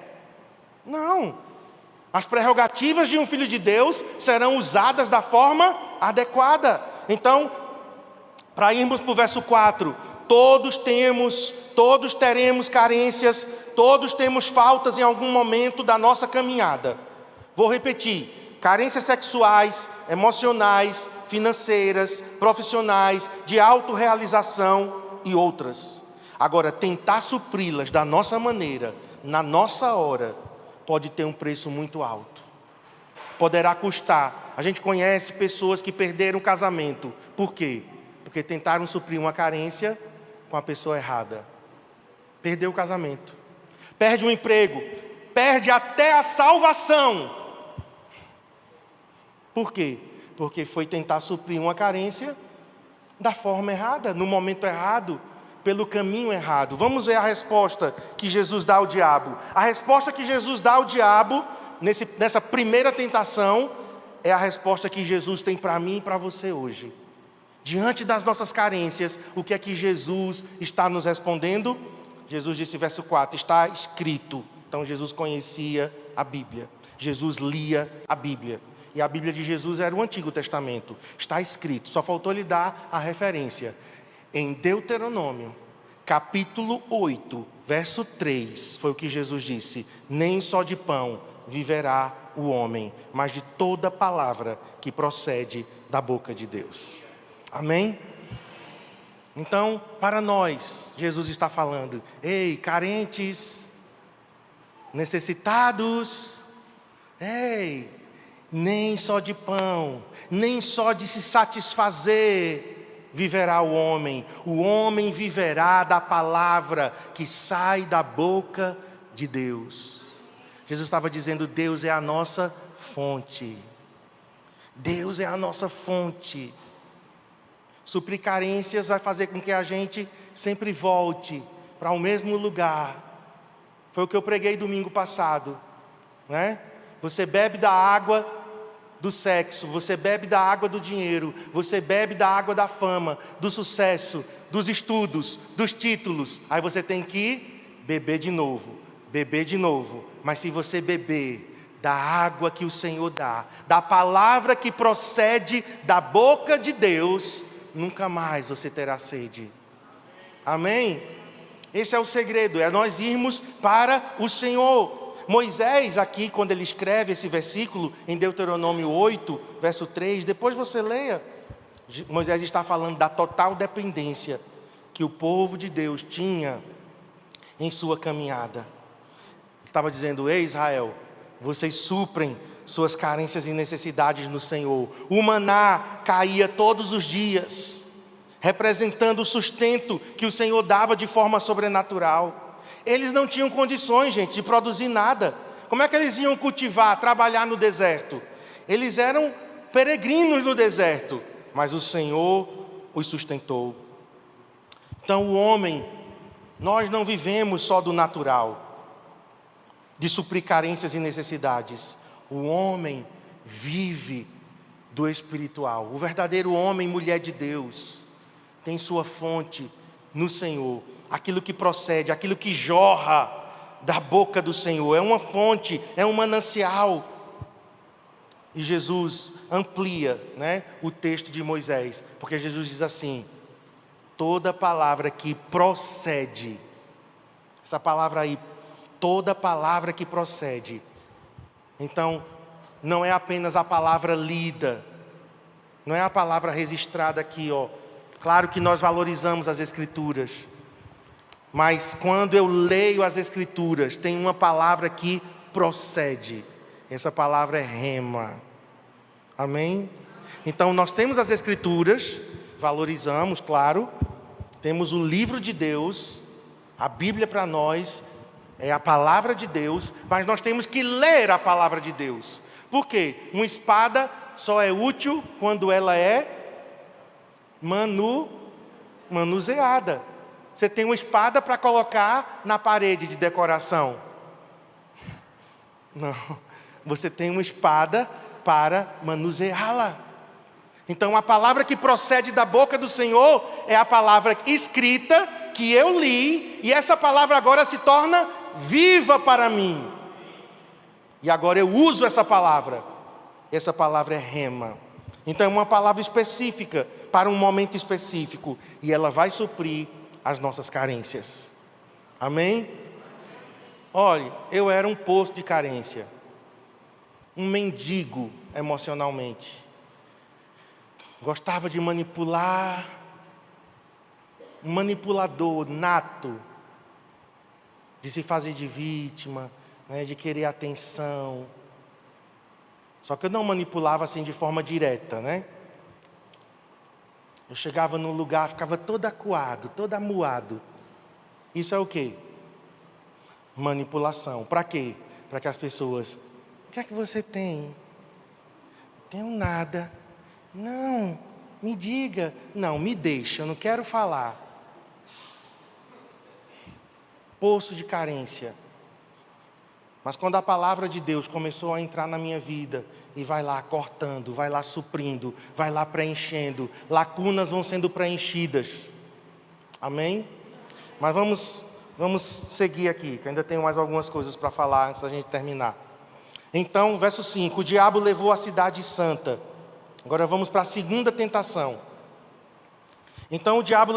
Não. As prerrogativas de um filho de Deus serão usadas da forma adequada. Então, para irmos para o verso 4, todos teremos carências, todos temos faltas em algum momento da nossa caminhada. Vou repetir: carências sexuais, emocionais, financeiras, profissionais, de autorrealização e outras. Agora, tentar supri-las da nossa maneira, na nossa hora, pode ter um preço muito alto. Poderá custar. A gente conhece pessoas que perderam o casamento. Por quê? Porque tentaram suprir uma carência com a pessoa errada. Perdeu o casamento. Perde o emprego. Perde até a salvação. Por quê? Porque foi tentar suprir uma carência da forma errada, no momento errado, pelo caminho errado. Vamos ver a resposta que Jesus dá ao diabo. A resposta que Jesus dá ao diabo, nessa primeira tentação, é a resposta que Jesus tem para mim e para você hoje. Diante das nossas carências, o que é que Jesus está nos respondendo? Jesus disse, verso 4, está escrito. Então Jesus conhecia a Bíblia. Jesus lia a Bíblia. E a Bíblia de Jesus era o Antigo Testamento. Está escrito. Só faltou lhe dar a referência. Em Deuteronômio, capítulo 8, verso 3, foi o que Jesus disse. Nem só de pão viverá o homem, mas de toda palavra que procede da boca de Deus. Amém? Então, para nós, Jesus está falando, ei, carentes, necessitados, ei, nem só de pão, nem só de se satisfazer viverá o homem viverá da palavra que sai da boca de Deus. Jesus estava dizendo, Deus é a nossa fonte, Deus é a nossa fonte. Suprir carências vai fazer com que a gente sempre volte para o mesmo lugar. Foi o que eu preguei domingo passado, né? Você bebe da água do sexo, você bebe da água do dinheiro, você bebe da água da fama, do sucesso, dos estudos, dos títulos. Aí você tem que beber de novo. Mas se você beber da água que o Senhor dá, da palavra que procede da boca de Deus, nunca mais você terá sede. Amém? Esse é o segredo, é nós irmos para o Senhor. Moisés aqui, quando ele escreve esse versículo, em Deuteronômio 8, verso 3, depois você leia, Moisés está falando da total dependência que o povo de Deus tinha em sua caminhada. Ele estava dizendo, ei Israel, vocês suprem suas carências e necessidades no Senhor. O maná caía todos os dias, representando o sustento que o Senhor dava de forma sobrenatural. Eles não tinham condições, gente, de produzir nada. Como é que eles iam cultivar, trabalhar no deserto? Eles eram peregrinos no deserto, mas o Senhor os sustentou. Então o homem, nós não vivemos só do natural, de suprir carências e necessidades. O homem vive do espiritual. O verdadeiro homem e mulher de Deus tem sua fonte no Senhor. Aquilo que procede, aquilo que jorra da boca do Senhor. É uma fonte, é um manancial. E Jesus amplia, né, o texto de Moisés. Porque Jesus diz assim, toda palavra que procede. Essa palavra aí, toda palavra que procede. Então, não é apenas a palavra lida. Não é a palavra registrada aqui, ó. Claro que nós valorizamos as Escrituras. Mas quando eu leio as Escrituras, tem uma palavra que procede. Essa palavra é rema. Amém? Então nós temos as Escrituras, valorizamos, claro. Temos o livro de Deus, a Bíblia para nós é a palavra de Deus, mas nós temos que ler a palavra de Deus. Por quê? Uma espada só é útil quando ela é manuseada. Você tem uma espada para colocar na parede de decoração? Não. Você tem uma espada para manuseá-la. Então a palavra que procede da boca do Senhor é a palavra escrita que eu li, e essa palavra agora se torna viva para mim. E agora eu uso essa palavra. Essa palavra é rema. Então é uma palavra específica para um momento específico, e ela vai suprir as nossas carências. Amém? Olha, eu era um poço de carência, um mendigo emocionalmente. Gostava de manipular, um manipulador nato, de se fazer de vítima, né, de querer atenção. Só que eu não manipulava assim de forma direta, né? Eu chegava num lugar, ficava todo acuado, todo amuado. Isso é o quê? Manipulação. Para quê? Para que as pessoas... O que é que você tem? Não tenho nada. Não, me diga. Não, me deixa, eu não quero falar. Poço de carência. Mas quando a palavra de Deus começou a entrar na minha vida, e vai lá cortando, vai lá suprindo, vai lá preenchendo, lacunas vão sendo preenchidas. Amém? Mas vamos seguir aqui, que ainda tenho mais algumas coisas para falar antes da gente terminar. Então, verso 5, o diabo levou a cidade santa. Agora vamos para a segunda tentação. Então o diabo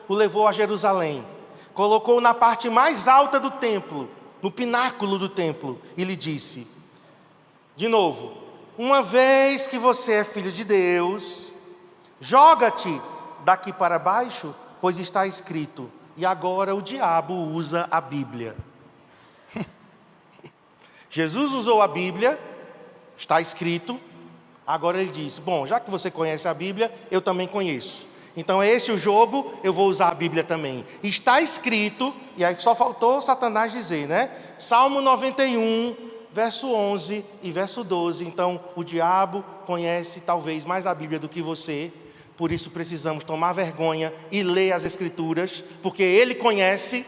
o levou a Jerusalém, colocou-o na parte mais alta do templo, no pináculo do templo, e lhe disse, de novo, uma vez que você é filho de Deus, joga-te daqui para baixo, pois está escrito. E agora o diabo usa a Bíblia. Jesus usou a Bíblia, está escrito. Agora ele diz, bom, já que você conhece a Bíblia, eu também conheço. Então é esse o jogo, eu vou usar a Bíblia também. Está escrito, e aí só faltou Satanás dizer, né? Salmo 91, verso 11 e verso 12. Então o diabo conhece talvez mais a Bíblia do que você. Por isso precisamos tomar vergonha e ler as Escrituras, porque ele conhece.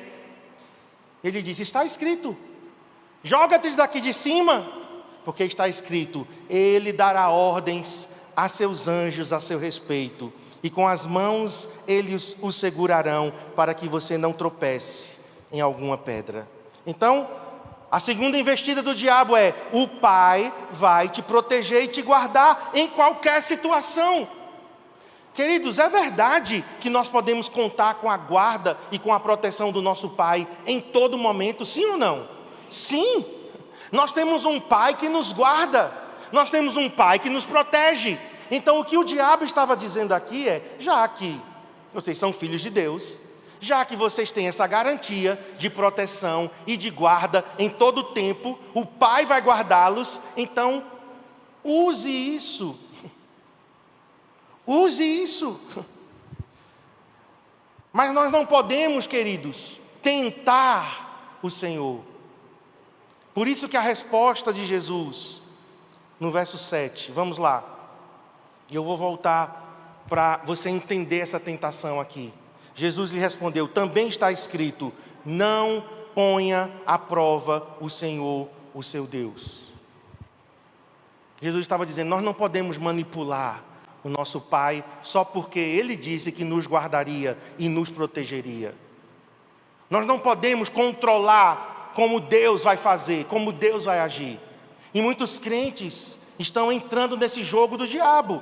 Ele diz, está escrito. Joga-te daqui de cima, porque está escrito, ele dará ordens a seus anjos a seu respeito, e com as mãos eles o segurarão, para que você não tropece em alguma pedra. Então, a segunda investida do diabo é, o Pai vai te proteger e te guardar em qualquer situação. Queridos, é verdade que nós podemos contar com a guarda e com a proteção do nosso Pai em todo momento, sim ou não? Sim, nós temos um Pai que nos guarda, nós temos um Pai que nos protege. Então o que o diabo estava dizendo aqui é, já que vocês são filhos de Deus, já que vocês têm essa garantia de proteção e de guarda em todo o tempo, o Pai vai guardá-los, então use isso. Use isso. Mas nós não podemos, queridos, tentar o Senhor. Por isso que a resposta de Jesus, no verso 7, vamos lá. E eu vou voltar para você entender essa tentação aqui. Jesus lhe respondeu, também está escrito, não ponha à prova o Senhor, o seu Deus. Jesus estava dizendo, nós não podemos manipular o nosso Pai só porque Ele disse que nos guardaria e nos protegeria. Nós não podemos controlar como Deus vai fazer, como Deus vai agir. E muitos crentes estão entrando nesse jogo do diabo,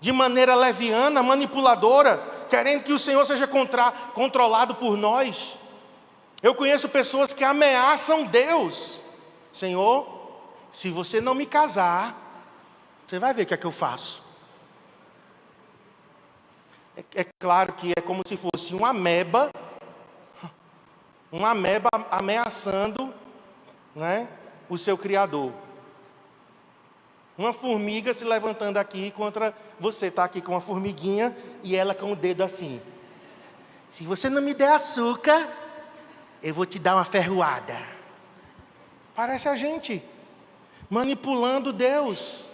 de maneira leviana, manipuladora, querendo que o Senhor seja controlado por nós. Eu conheço pessoas que ameaçam Deus. Senhor, se você não me casar, você vai ver o que é que eu faço. É claro que é como se fosse uma ameba ameaçando, né, o seu Criador. Uma formiga se levantando aqui contra você. Está aqui com uma formiguinha e ela com o dedo assim. Se você não me der açúcar, eu vou te dar uma ferroada. Parece a gente manipulando Deus.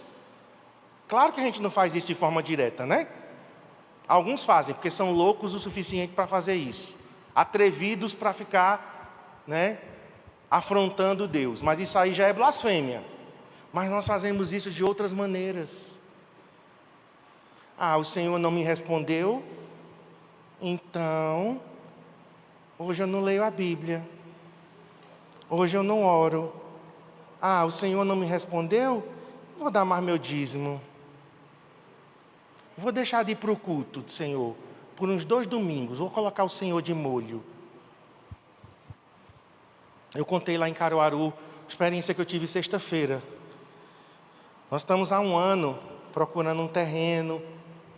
Claro que a gente não faz isso de forma direta, né? Alguns fazem, porque são loucos o suficiente para fazer isso. Atrevidos para ficar, né, afrontando Deus. Mas isso aí já é blasfêmia. Mas nós fazemos isso de outras maneiras. Ah, o Senhor não me respondeu, então, hoje eu não leio a Bíblia. Hoje eu não oro. Ah, o Senhor não me respondeu, vou dar mais meu dízimo. Vou deixar de ir para o culto do Senhor por uns 2 domingos. Vou colocar o Senhor de molho. Eu contei lá em Caruaru, experiência que eu tive sexta-feira. Nós estamos há 1 ano procurando um terreno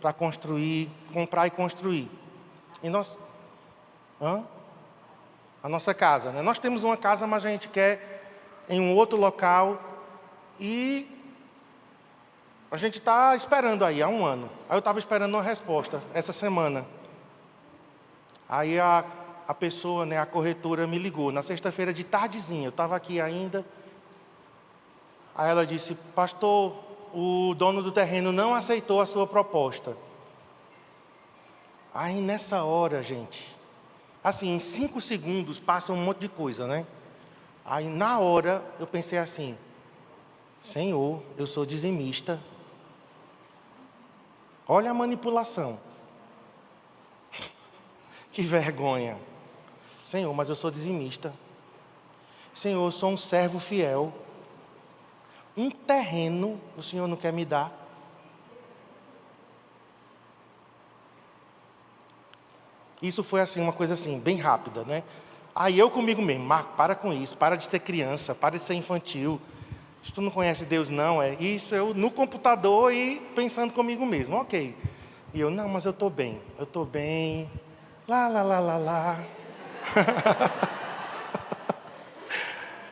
para construir, comprar e construir. E nós... A nossa casa, né? Nós temos uma casa, mas a gente quer em um outro local. E a gente está esperando aí há 1 ano. Aí eu estava esperando uma resposta essa semana. Aí a pessoa, né, a corretora me ligou na sexta-feira de tardezinha. Eu estava aqui ainda. Aí ela disse, pastor, o dono do terreno não aceitou a sua proposta. Aí nessa hora, gente, assim, em 5 segundos passa um monte de coisa, né? Aí na hora eu pensei assim, Senhor, eu sou dizimista. Olha a manipulação. Que vergonha. Senhor, mas eu sou dizimista. Senhor, eu sou um servo fiel. Um terreno o Senhor não quer me dar. Isso foi assim, uma coisa assim, bem rápida, né? Aí eu comigo mesmo, Marco, para com isso, para de ser criança, para de ser infantil. Se tu não conhece Deus não, é isso, eu no computador e pensando comigo mesmo, ok. E eu, não, mas eu estou bem, lá.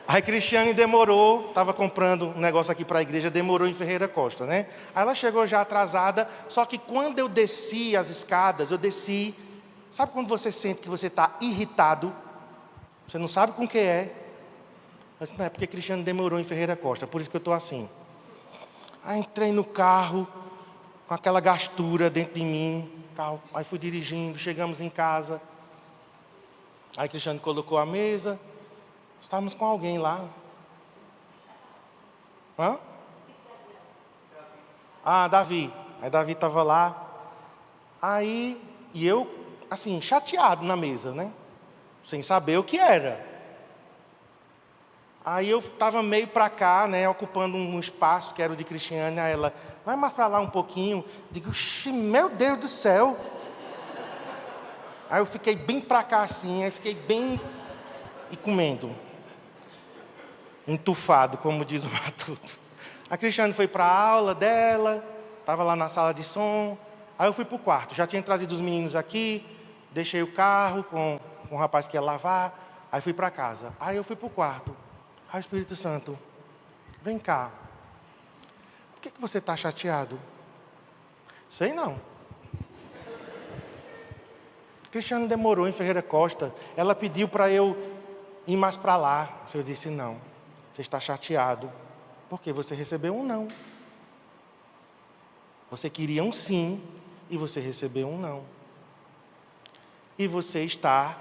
Aí Cristiane demorou, estava comprando um negócio aqui para a igreja, demorou em Ferreira Costa, né? Aí ela chegou já atrasada, só que quando eu desci as escadas, sabe quando você sente que você está irritado? Você não sabe com o que é? Eu disse, não, é porque Cristiane demorou em Ferreira Costa, por isso que eu estou assim. Aí entrei no carro, com aquela gastura dentro de mim, aí fui dirigindo, chegamos em casa. Aí Cristiane colocou a mesa, estávamos com alguém lá. Hã? Ah, Davi. Aí Davi estava lá. Aí, e eu, assim, chateado na mesa, né? Sem saber o que era. Aí eu estava meio para cá, né, ocupando um espaço que era o de Cristiane. Aí ela, vai mais para lá um pouquinho. Digo, meu Deus do céu. Aí eu fiquei bem para cá assim, aí fiquei bem e comendo. Entufado, como diz o Matuto. A Cristiane foi para a aula dela, estava lá na sala de som. Aí eu fui para o quarto, já tinha trazido os meninos aqui, deixei o carro com o rapaz que ia lavar, aí fui para casa. Aí eu fui para o quarto. Aí o Espírito Santo, vem cá. Por que você está chateado? Sei não. Cristiane demorou em Ferreira Costa. Ela pediu para eu ir mais para lá. Eu disse, não. Você está chateado. Porque você recebeu um não. Você queria um sim e você recebeu um não. E você está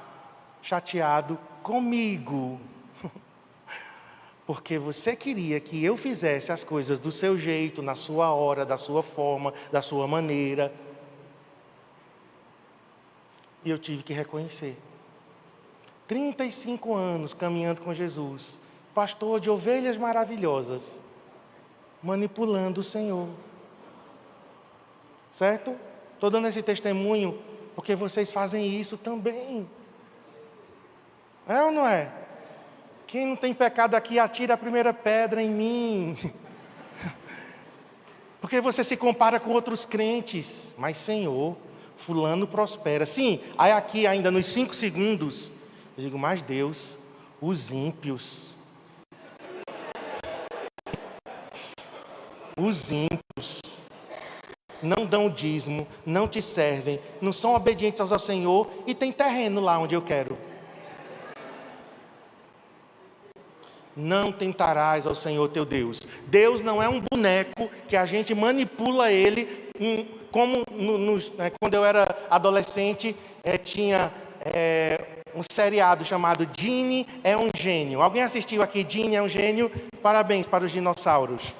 chateado comigo. Porque você queria que eu fizesse as coisas do seu jeito, na sua hora, da sua forma, da sua maneira. E eu tive que reconhecer. 35 anos caminhando com Jesus, pastor de ovelhas maravilhosas, manipulando o Senhor. Certo? Estou dando esse testemunho porque vocês fazem isso também. É ou não é? Quem não tem pecado aqui, atira a primeira pedra em mim. Porque você se compara com outros crentes. Mas, Senhor, fulano prospera. Sim, aí aqui ainda nos 5 segundos, eu digo, mas Deus, os ímpios. Não dão o dízimo, não te servem, não são obedientes ao Senhor e tem terreno lá onde eu quero. Não tentarás ao Senhor teu Deus. Deus não é um boneco que a gente manipula ele, como quando eu era adolescente, tinha um seriado chamado Ginny é um Gênio. Alguém assistiu aqui Ginny é um Gênio? Parabéns para os dinossauros.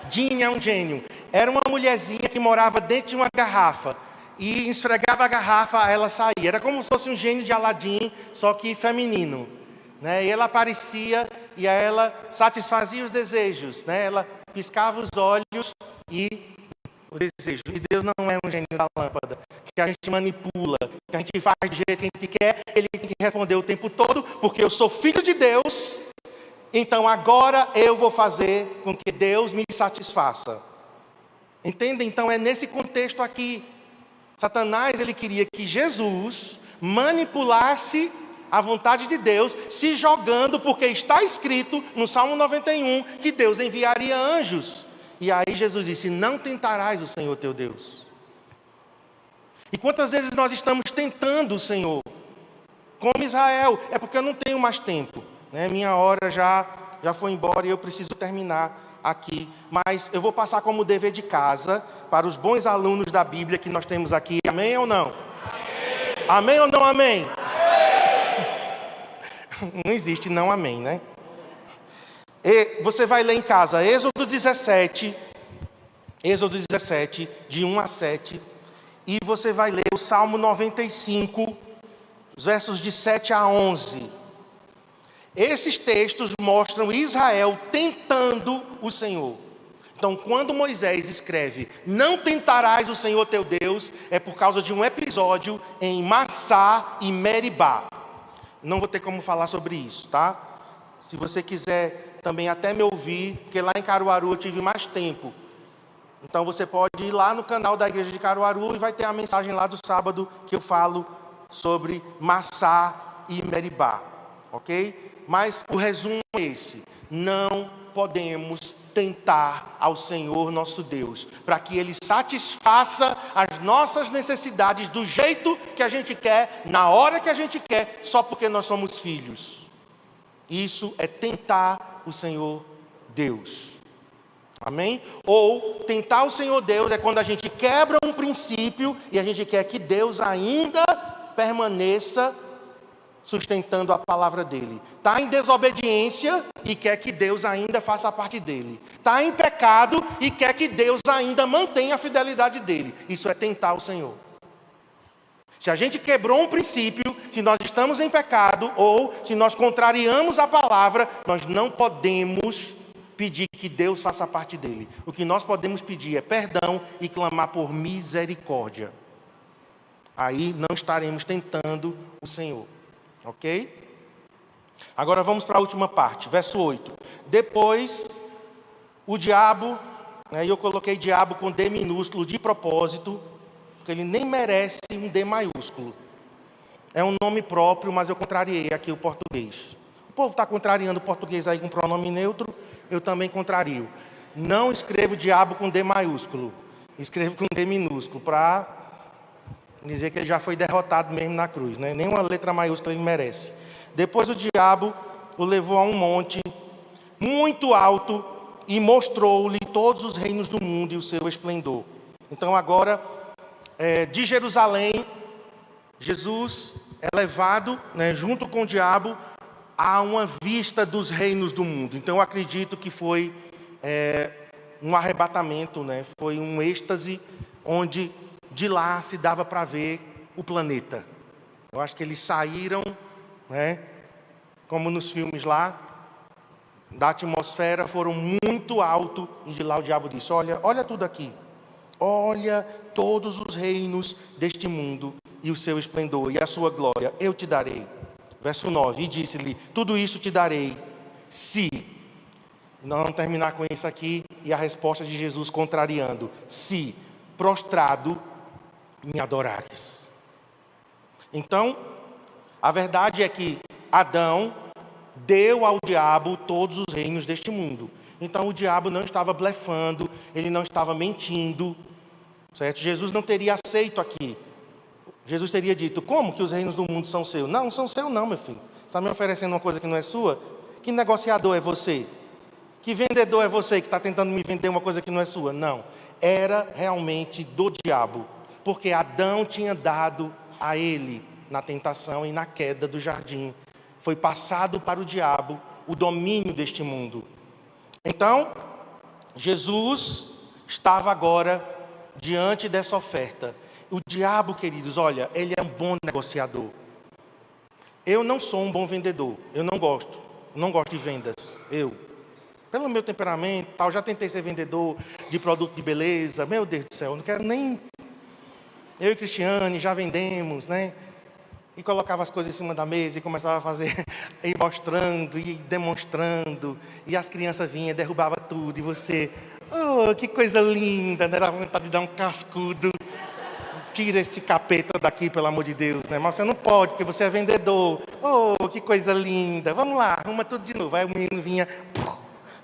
Ginny é um gênio. Era uma mulherzinha que morava dentro de uma garrafa e esfregava a garrafa, ela saía. Era como se fosse um gênio de Aladim, só que feminino. Né? E ela aparecia e ela satisfazia os desejos, né? Ela piscava os olhos e o desejo. E Deus não é um gênio da lâmpada, que a gente manipula, que a gente faz do jeito que a gente quer. Ele tem que responder o tempo todo, porque eu sou filho de Deus, então agora eu vou fazer com que Deus me satisfaça. Entende? Então é nesse contexto aqui. Satanás, ele queria que Jesus manipulasse a vontade de Deus, se jogando, porque está escrito no Salmo 91, que Deus enviaria anjos. E aí Jesus disse, não tentarás o Senhor teu Deus. E quantas vezes nós estamos tentando o Senhor? Como Israel, é porque eu não tenho mais tempo. Né? Minha hora já foi embora e eu preciso terminar aqui. Mas eu vou passar como dever de casa para os bons alunos da Bíblia que nós temos aqui. Amém ou não? Amém, amém ou não amém? Não existe não amém, né? E você vai ler em casa Êxodo 17, de 1 a 7, e você vai ler o Salmo 95, os versos de 7 a 11. Esses textos mostram Israel tentando o Senhor. Então, quando Moisés escreve, não tentarás o Senhor teu Deus, é por causa de um episódio em Massá e Meribá. Não vou ter como falar sobre isso, tá? Se você quiser também até me ouvir, porque lá em Caruaru eu tive mais tempo. Então você pode ir lá no canal da igreja de Caruaru e vai ter a mensagem lá do sábado que eu falo sobre Massá e Meribá, ok? Mas o resumo é esse: não podemos tentar ao Senhor nosso Deus, para que Ele satisfaça as nossas necessidades do jeito que a gente quer, na hora que a gente quer, só porque nós somos filhos. Isso é tentar o Senhor Deus. Amém? Ou tentar o Senhor Deus é quando a gente quebra um princípio e a gente quer que Deus ainda permaneça sustentando a palavra dele. Está em desobediência e quer que Deus ainda faça parte dele. Está em pecado e quer que Deus ainda mantenha a fidelidade dele. Isso é tentar o Senhor. Se a gente quebrou um princípio, se nós estamos em pecado ou se nós contrariamos a palavra, nós não podemos pedir que Deus faça parte dele. O que nós podemos pedir é perdão e clamar por misericórdia. Aí não estaremos tentando o Senhor. Ok? Agora vamos para a última parte, verso 8. Depois, o diabo, e eu coloquei diabo com D minúsculo de propósito, porque ele nem merece um D maiúsculo. É um nome próprio, mas eu contrariei aqui o português. O povo está contrariando o português aí com pronome neutro, eu também contrario. Não escrevo diabo com D maiúsculo, escrevo com D minúsculo, para dizer que ele já foi derrotado mesmo na cruz, né? Nenhuma letra maiúscula ele merece. Depois o diabo o levou a um monte muito alto e mostrou-lhe todos os reinos do mundo e o seu esplendor. Então agora, de Jerusalém, Jesus é levado, junto com o diabo, a uma vista dos reinos do mundo. Então eu acredito que foi um arrebatamento, foi um êxtase, onde de lá se dava para ver o planeta. Eu acho que eles saíram, como nos filmes lá, da atmosfera, foram muito alto, e de lá o diabo disse: olha tudo aqui, olha todos os reinos deste mundo e o seu esplendor e a sua glória, eu te darei. Verso 9, e disse-lhe: tudo isso te darei, se... Nós vamos terminar com isso aqui, e a resposta de Jesus contrariando: se prostrado me adorares. Então, a verdade é que Adão deu ao diabo todos os reinos deste mundo. Então o diabo não estava blefando, ele não estava mentindo, certo? Jesus não teria aceito aqui. Jesus teria dito: como que os reinos do mundo são seus? Não são seus não, meu filho. Você está me oferecendo uma coisa que não é sua? Que negociador é você? Que vendedor é você que está tentando me vender uma coisa que não é sua? Não, era realmente do diabo. Porque Adão tinha dado a ele na tentação e na queda do jardim. Foi passado para o diabo o domínio deste mundo. Então, Jesus estava agora diante dessa oferta. O diabo, queridos, olha, ele é um bom negociador. Eu não sou um bom vendedor, eu não gosto de vendas. Pelo meu temperamento, já tentei ser vendedor de produto de beleza, meu Deus do céu, eu não quero nem... Eu e Cristiane já vendemos, E colocava as coisas em cima da mesa e começava a fazer, e mostrando, e demonstrando. E as crianças vinham, derrubavam tudo. E você, que coisa linda, Dá vontade de dar um cascudo. Tira esse capeta daqui, pelo amor de Deus, Mas você não pode, porque você é vendedor. Que coisa linda. Vamos lá, arruma tudo de novo. Aí o menino vinha,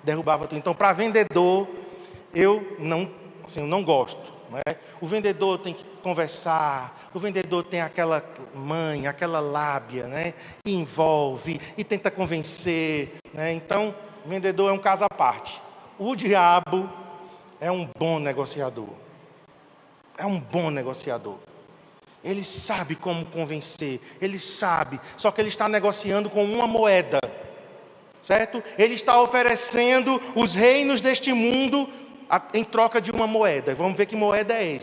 derrubava tudo. Então, para vendedor, eu não gosto. O vendedor tem que conversar, o vendedor tem aquela manha, aquela lábia, e envolve, e tenta convencer, Então, o vendedor é um caso à parte. O diabo é um bom negociador. É um bom negociador. Ele sabe como convencer, ele sabe, só que ele está negociando com uma moeda, certo? Ele está oferecendo os reinos deste mundo em troca de uma moeda. Vamos ver que moeda é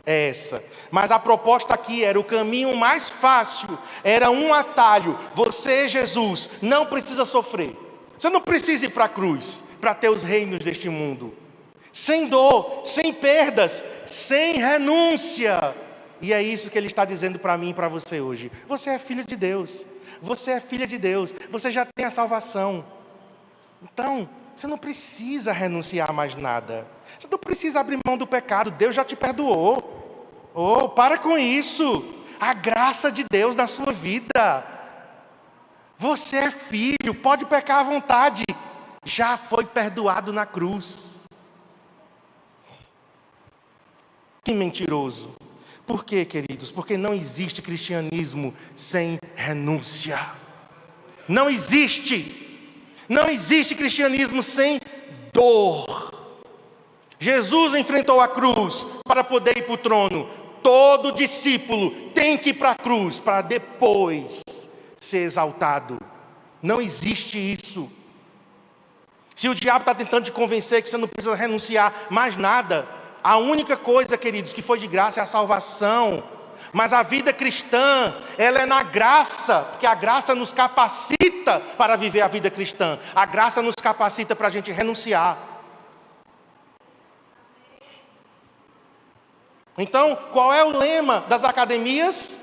essa. Mas a proposta aqui era o caminho mais fácil, era um atalho. Você, Jesus, não precisa sofrer. Você não precisa ir para a cruz para ter os reinos deste mundo. Sem dor, sem perdas, sem renúncia. E é isso que ele está dizendo para mim e para você hoje. Você é filho de Deus. Você é filha de Deus. Você já tem a salvação. Então, você não precisa renunciar a mais nada. Você não precisa abrir mão do pecado. Deus já te perdoou. Oh, para com isso. A graça de Deus na sua vida. Você é filho, pode pecar à vontade. Já foi perdoado na cruz. Que mentiroso. Por quê, queridos? Porque não existe cristianismo sem renúncia. Não existe. Não existe cristianismo sem dor. Jesus enfrentou a cruz para poder ir para o trono. Todo discípulo tem que ir para a cruz para depois ser exaltado. Não existe isso. Se o diabo está tentando te convencer que você não precisa renunciar mais nada, a única coisa, queridos, que foi de graça é a salvação. Mas a vida cristã, ela é na graça, porque a graça nos capacita para viver a vida cristã. A graça nos capacita para a gente renunciar. Então, qual é o lema das academias?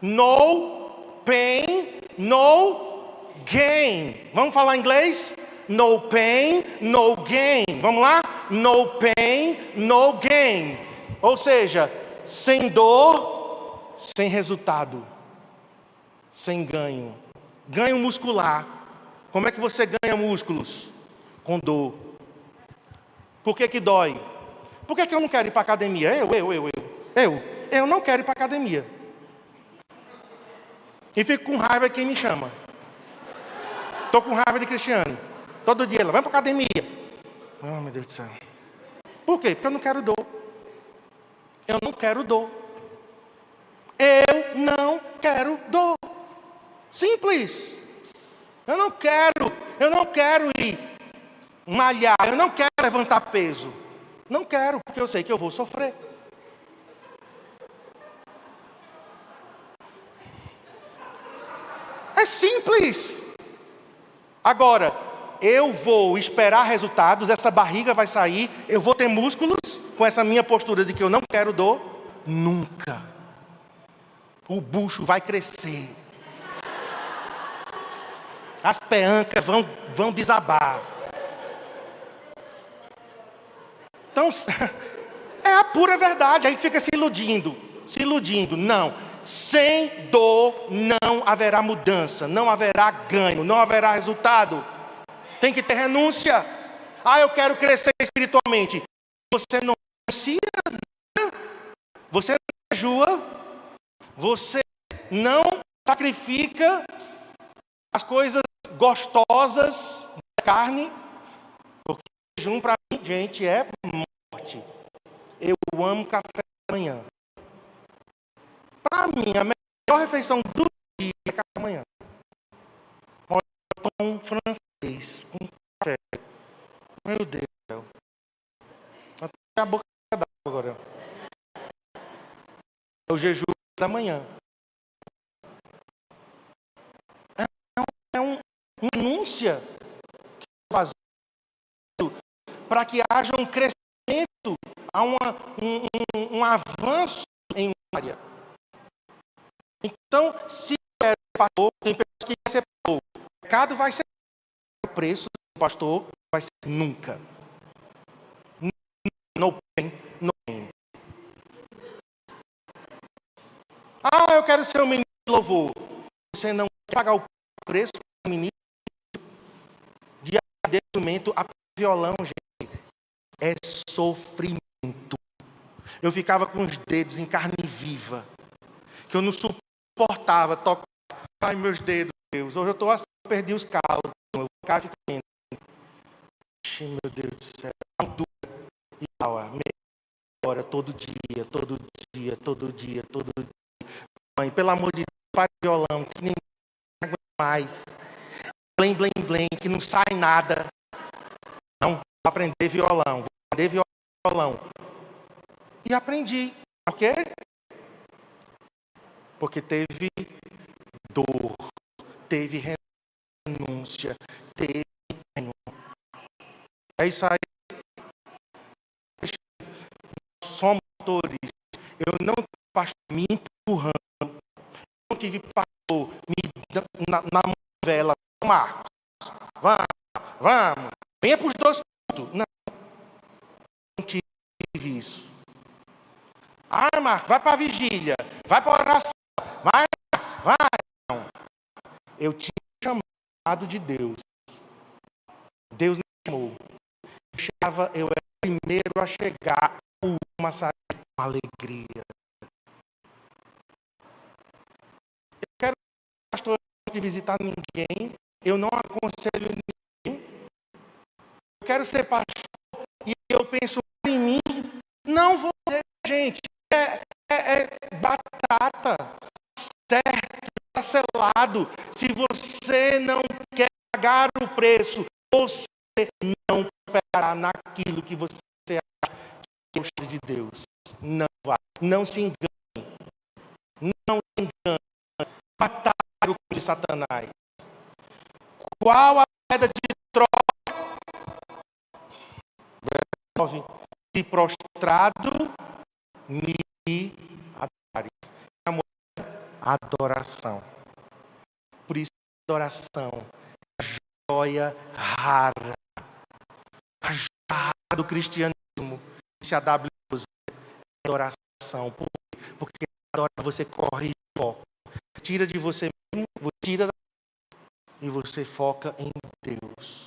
No pain, no gain. Vamos falar inglês? No pain, no gain. Vamos lá? No pain, no gain. Ou seja, sem dor, sem resultado, sem ganho. Ganho muscular. Como é que você ganha músculos? Com dor. Por que dói? Por que eu não quero ir para a academia? Eu não quero ir para a academia. E fico com raiva de quem me chama. Estou com raiva de Cristiane. Todo dia ela vai para a academia. Oh, meu Deus do céu. Por quê? Porque eu não quero dor. Eu não quero dor. Eu não quero dor. Simples. Eu não quero ir malhar. Eu não quero levantar peso. Não quero, porque eu sei que eu vou sofrer. É simples. Agora, eu vou esperar resultados, essa barriga vai sair, eu vou ter músculos com essa minha postura de que eu não quero dor? Nunca. O bucho vai crescer. As peancas vão desabar. Então, é a pura verdade. A gente fica se iludindo. Não. Sem dor não haverá mudança, não haverá ganho, não haverá resultado. Tem que ter renúncia. Eu quero crescer espiritualmente. Você não renuncia, você não jejua, você não sacrifica as coisas gostosas da carne, porque jejum para mim, gente, é morte. Eu amo café da manhã. Para mim, a melhor refeição do dia é café da manhã. Pão francês com café. Meu Deus do céu. Até a boca d'água agora. É o jejum da manhã. É uma renúncia que eu faço para que haja um crescimento, um avanço em uma área. Então, se é pastor, tem pessoas que querem ser pastor. O pecado vai ser o preço do pastor, vai ser nunca. No pain, no gain. Eu quero ser um ministro de louvor. Você não quer pagar o preço do ministro de agradecimento a violão, gente. É sofrimento. Eu ficava com os dedos em carne viva, que eu não suportava tocar. Ai, meus dedos, Deus. Hoje eu estou assim, perdi os calos. Eu vou ficar ficando. Meu Deus do céu. E meia hora, todo dia. mãe, pelo amor de Deus, para o violão, que ninguém aguenta mais. Blém, blém, blém, que não sai nada. Não, vou aprender violão, E aprendi. Por quê? Porque teve dor, teve renúncia, teve empenho. É isso aí. Somos atores. Eu não tive pastor me empurrando. Eu não tive pastor me dando na novela. Marcos, vamos. Venha para os 2 cultos. Não tive isso. Marcos, vai para a vigília. Vai para a oração. Vai. Não. Eu tinha chamado de Deus. Deus me chamou. Eu era o primeiro a chegar, o último a sair com alegria. Eu quero que o pastor não visitar ninguém. Eu não aconselho ninguém. Eu quero ser pastor e eu penso em mim. Não vou dizer, gente, é batata, certo, parcelado. Se você não quer pagar o preço, você não prosperará naquilo que você acha que é o de Deus. Não vai, não se engane. Não se engane. Matar o de Satanás. Qual a moeda de troca? Se prostrado me adorares. A moeda, adoração. Por isso, adoração é a joia rara. A joia rara do cristianismo. Se a W é adoração. Porque adora você corre e foca. Tira de você mesmo, tira e você foca em Deus.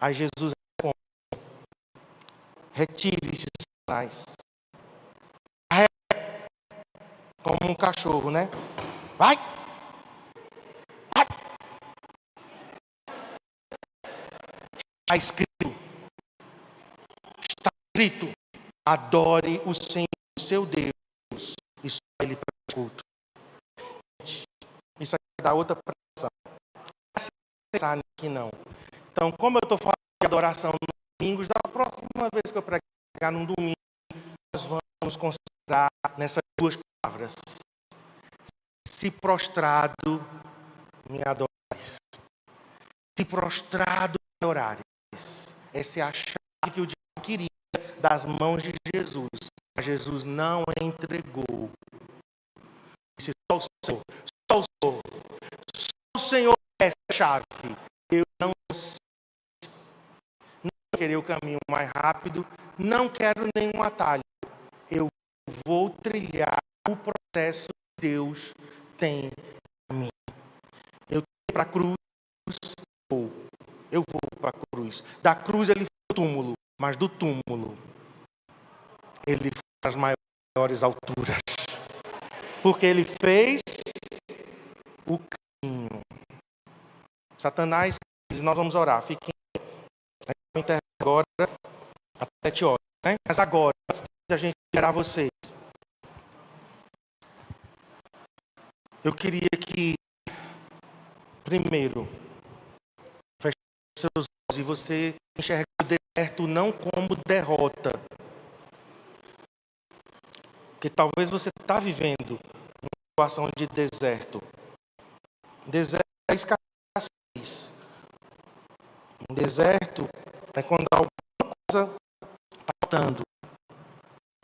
Aí Jesus responde: retire esses sinais. Como um cachorro, né? Vai! Está escrito, adore o Senhor, seu Deus, e só Ele para o culto. Isso aqui dá outra pressão. Pensar aqui não. Então, como eu estou falando de adoração nos domingos, da próxima vez que eu pregar num domingo, nós vamos considerar nessas 2 palavras. Se prostrado, me adorares. Se prostrado, me adorares. Essa é a chave que o diabo queria das mãos de Jesus. Mas Jesus não entregou. Disse, só o Senhor. Só o Senhor é essa chave. Eu não querer o caminho mais rápido, não quero nenhum atalho. Eu vou trilhar o processo que Deus tem para mim. Eu tenho para a cruz, eu vou para a cruz. Da cruz ele foi ao túmulo, mas do túmulo ele foi para as maiores alturas. Porque ele fez o caminho. Satanás, nós vamos orar. Fiquem agora às 7 horas, né? Mas agora, antes de a gente liberar vocês, eu queria que, primeiro, fechasse seus olhos e você enxergue o deserto não como derrota. Porque talvez você está vivendo uma situação de deserto. Deserto é escassez. Um deserto é quando alguma coisa está faltando.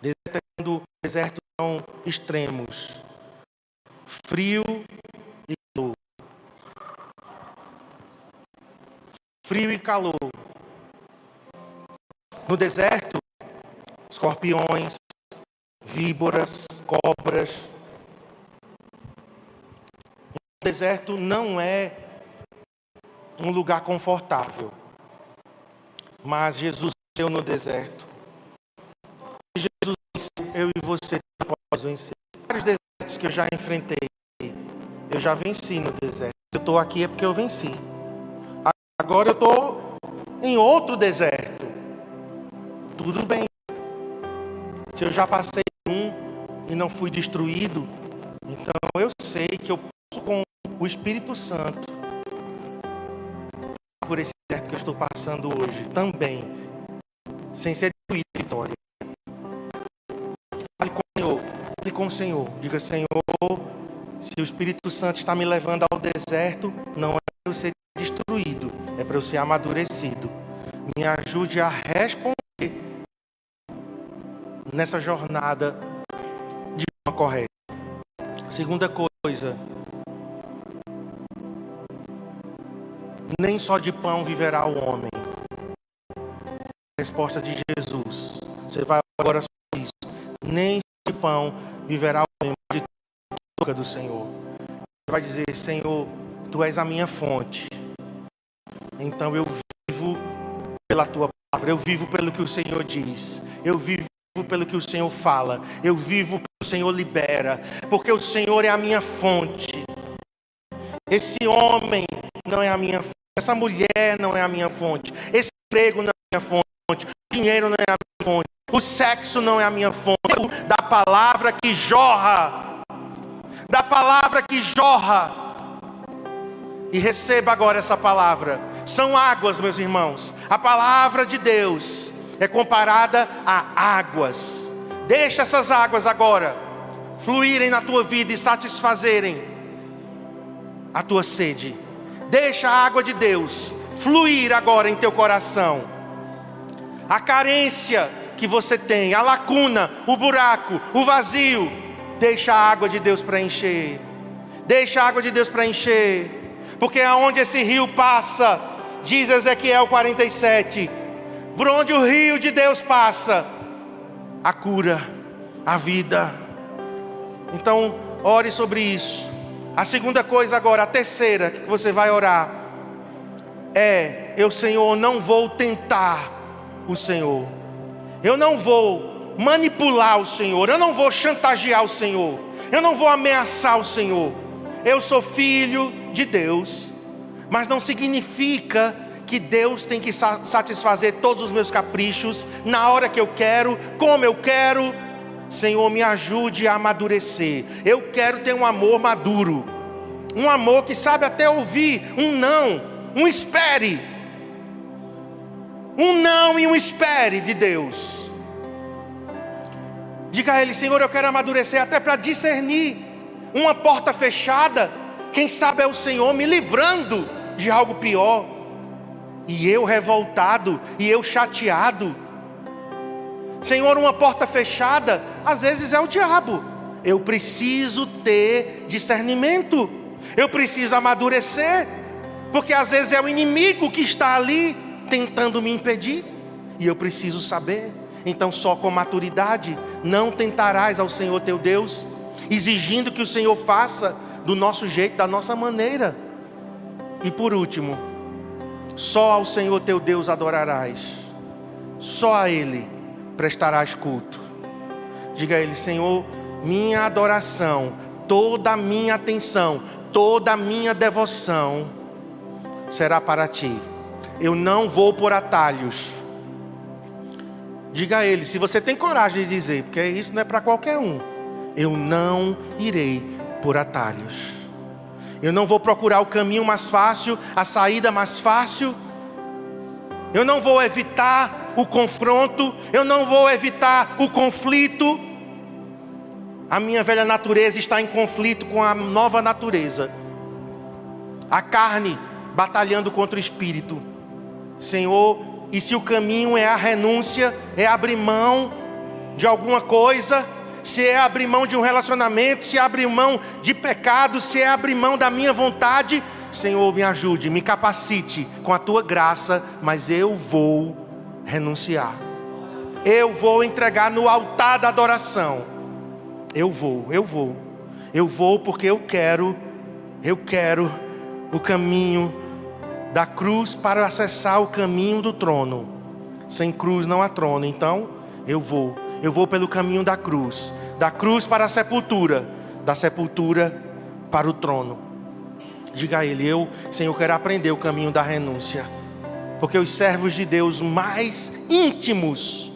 Deserto é quando desertos são extremos. Frio e calor. Frio e calor. No deserto, escorpiões, víboras, cobras. O deserto não é um lugar confortável. Mas Jesus venceu no deserto. Jesus venceu, eu e você podemos vencer. Vários desertos que eu já enfrentei, eu já venci no deserto. Eu estou aqui é porque eu venci. Agora eu estou em outro deserto. Tudo bem. Se eu já passei um e não fui destruído, Então eu sei que eu posso, com o Espírito Santo, por esse deserto que eu estou passando hoje, também, sem ser destruído, vitória. Fale com o Senhor. Diga: Senhor, se o Espírito Santo está me levando ao deserto, não é para eu ser destruído, é para eu ser amadurecido. Me ajude a responder nessa jornada de forma correta. Segunda coisa, nem só de pão viverá o homem. Resposta de Jesus. Você vai agora sobre isso. Nem só de pão viverá o homem, mas de toda do Senhor. Você vai dizer: Senhor, Tu és a minha fonte. Então eu vivo pela Tua palavra. Eu vivo pelo que o Senhor diz. Eu vivo pelo que o Senhor fala. Eu vivo pelo que o Senhor libera. Porque o Senhor é a minha fonte. Esse homem não é a minha fonte. Essa mulher não é a minha fonte. Esse emprego não é a minha fonte. O dinheiro não é a minha fonte. O sexo não é a minha fonte. Da palavra que jorra. Da palavra que jorra. E receba agora essa palavra. São águas, meus irmãos. A palavra de Deus é comparada a águas. Deixa essas águas agora fluírem na tua vida e satisfazerem a tua sede. Deixa a água de Deus fluir agora em teu coração. A carência que você tem, a lacuna, o buraco, o vazio, deixa a água de Deus preencher. Deixa a água de Deus preencher. Porque aonde esse rio passa, diz Ezequiel 47, por onde o rio de Deus passa, a cura, a vida. Então, ore sobre isso. A segunda coisa agora, a terceira que você vai orar é: eu, Senhor, não vou tentar o Senhor. Eu não vou manipular o Senhor. Eu não vou chantagear o Senhor. Eu não vou ameaçar o Senhor. Eu sou filho de Deus, mas não significa que Deus tem que satisfazer todos os meus caprichos na hora que eu quero, como eu quero. Senhor, me ajude a amadurecer. Eu quero ter um amor maduro, um amor que sabe até ouvir um não, um espere, um não e um espere de Deus. Diga a Ele: Senhor, eu quero amadurecer até para discernir uma porta fechada. Quem sabe é o Senhor me livrando de algo pior, e eu revoltado, e eu chateado. Senhor, uma porta fechada, às vezes é o diabo. Eu preciso ter discernimento. Eu preciso amadurecer. Porque às vezes é o inimigo que está ali tentando me impedir. E eu preciso saber. Então só com maturidade não tentarás ao Senhor teu Deus, exigindo que o Senhor faça do nosso jeito, da nossa maneira. E por último, só ao Senhor teu Deus adorarás. Só a Ele prestarás culto. Diga a Ele: Senhor, minha adoração, toda a minha atenção, toda a minha devoção será para Ti. Eu não vou por atalhos. Diga a Ele, se você tem coragem de dizer, porque isso não é para qualquer um: eu não irei por atalhos. Eu não vou procurar o caminho mais fácil, a saída mais fácil. Eu não vou evitar o confronto. Eu não vou evitar o conflito. A minha velha natureza está em conflito com a nova natureza. A carne batalhando contra o espírito. Senhor, e se o caminho é a renúncia, é abrir mão de alguma coisa, se é abrir mão de um relacionamento, se é abrir mão de pecado, se é abrir mão da minha vontade, Senhor, me ajude, me capacite com a Tua graça, mas eu vou renunciar. Eu vou entregar no altar da adoração. Eu vou porque eu quero o caminho da cruz para acessar o caminho do trono. Sem cruz não há trono. Então eu vou pelo caminho da cruz para a sepultura, da sepultura para o trono. Diga a Ele: Senhor, quero aprender o caminho da renúncia. Porque os servos de Deus mais íntimos,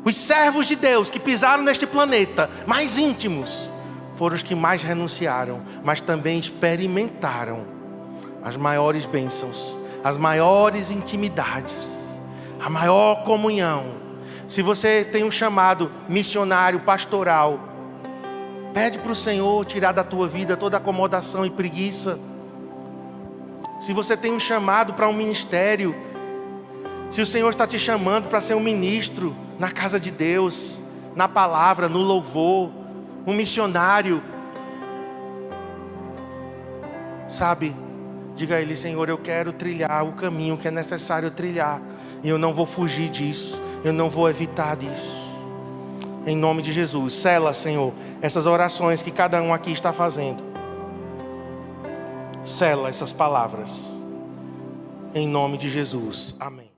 os servos de Deus que pisaram neste planeta, mais íntimos, foram os que mais renunciaram, mas também experimentaram as maiores bênçãos, as maiores intimidades, a maior comunhão. Se você tem um chamado missionário, pastoral, pede para o Senhor tirar da tua vida toda acomodação e preguiça. Se você tem um chamado para um ministério, se o Senhor está te chamando para ser um ministro na casa de Deus, na palavra, no louvor, um missionário, sabe, diga a Ele: Senhor, eu quero trilhar o caminho que é necessário trilhar, e eu não vou fugir disso, eu não vou evitar disso. Em nome de Jesus, sela, Senhor, essas orações que cada um aqui está fazendo. Sela essas palavras. Em nome de Jesus. Amém.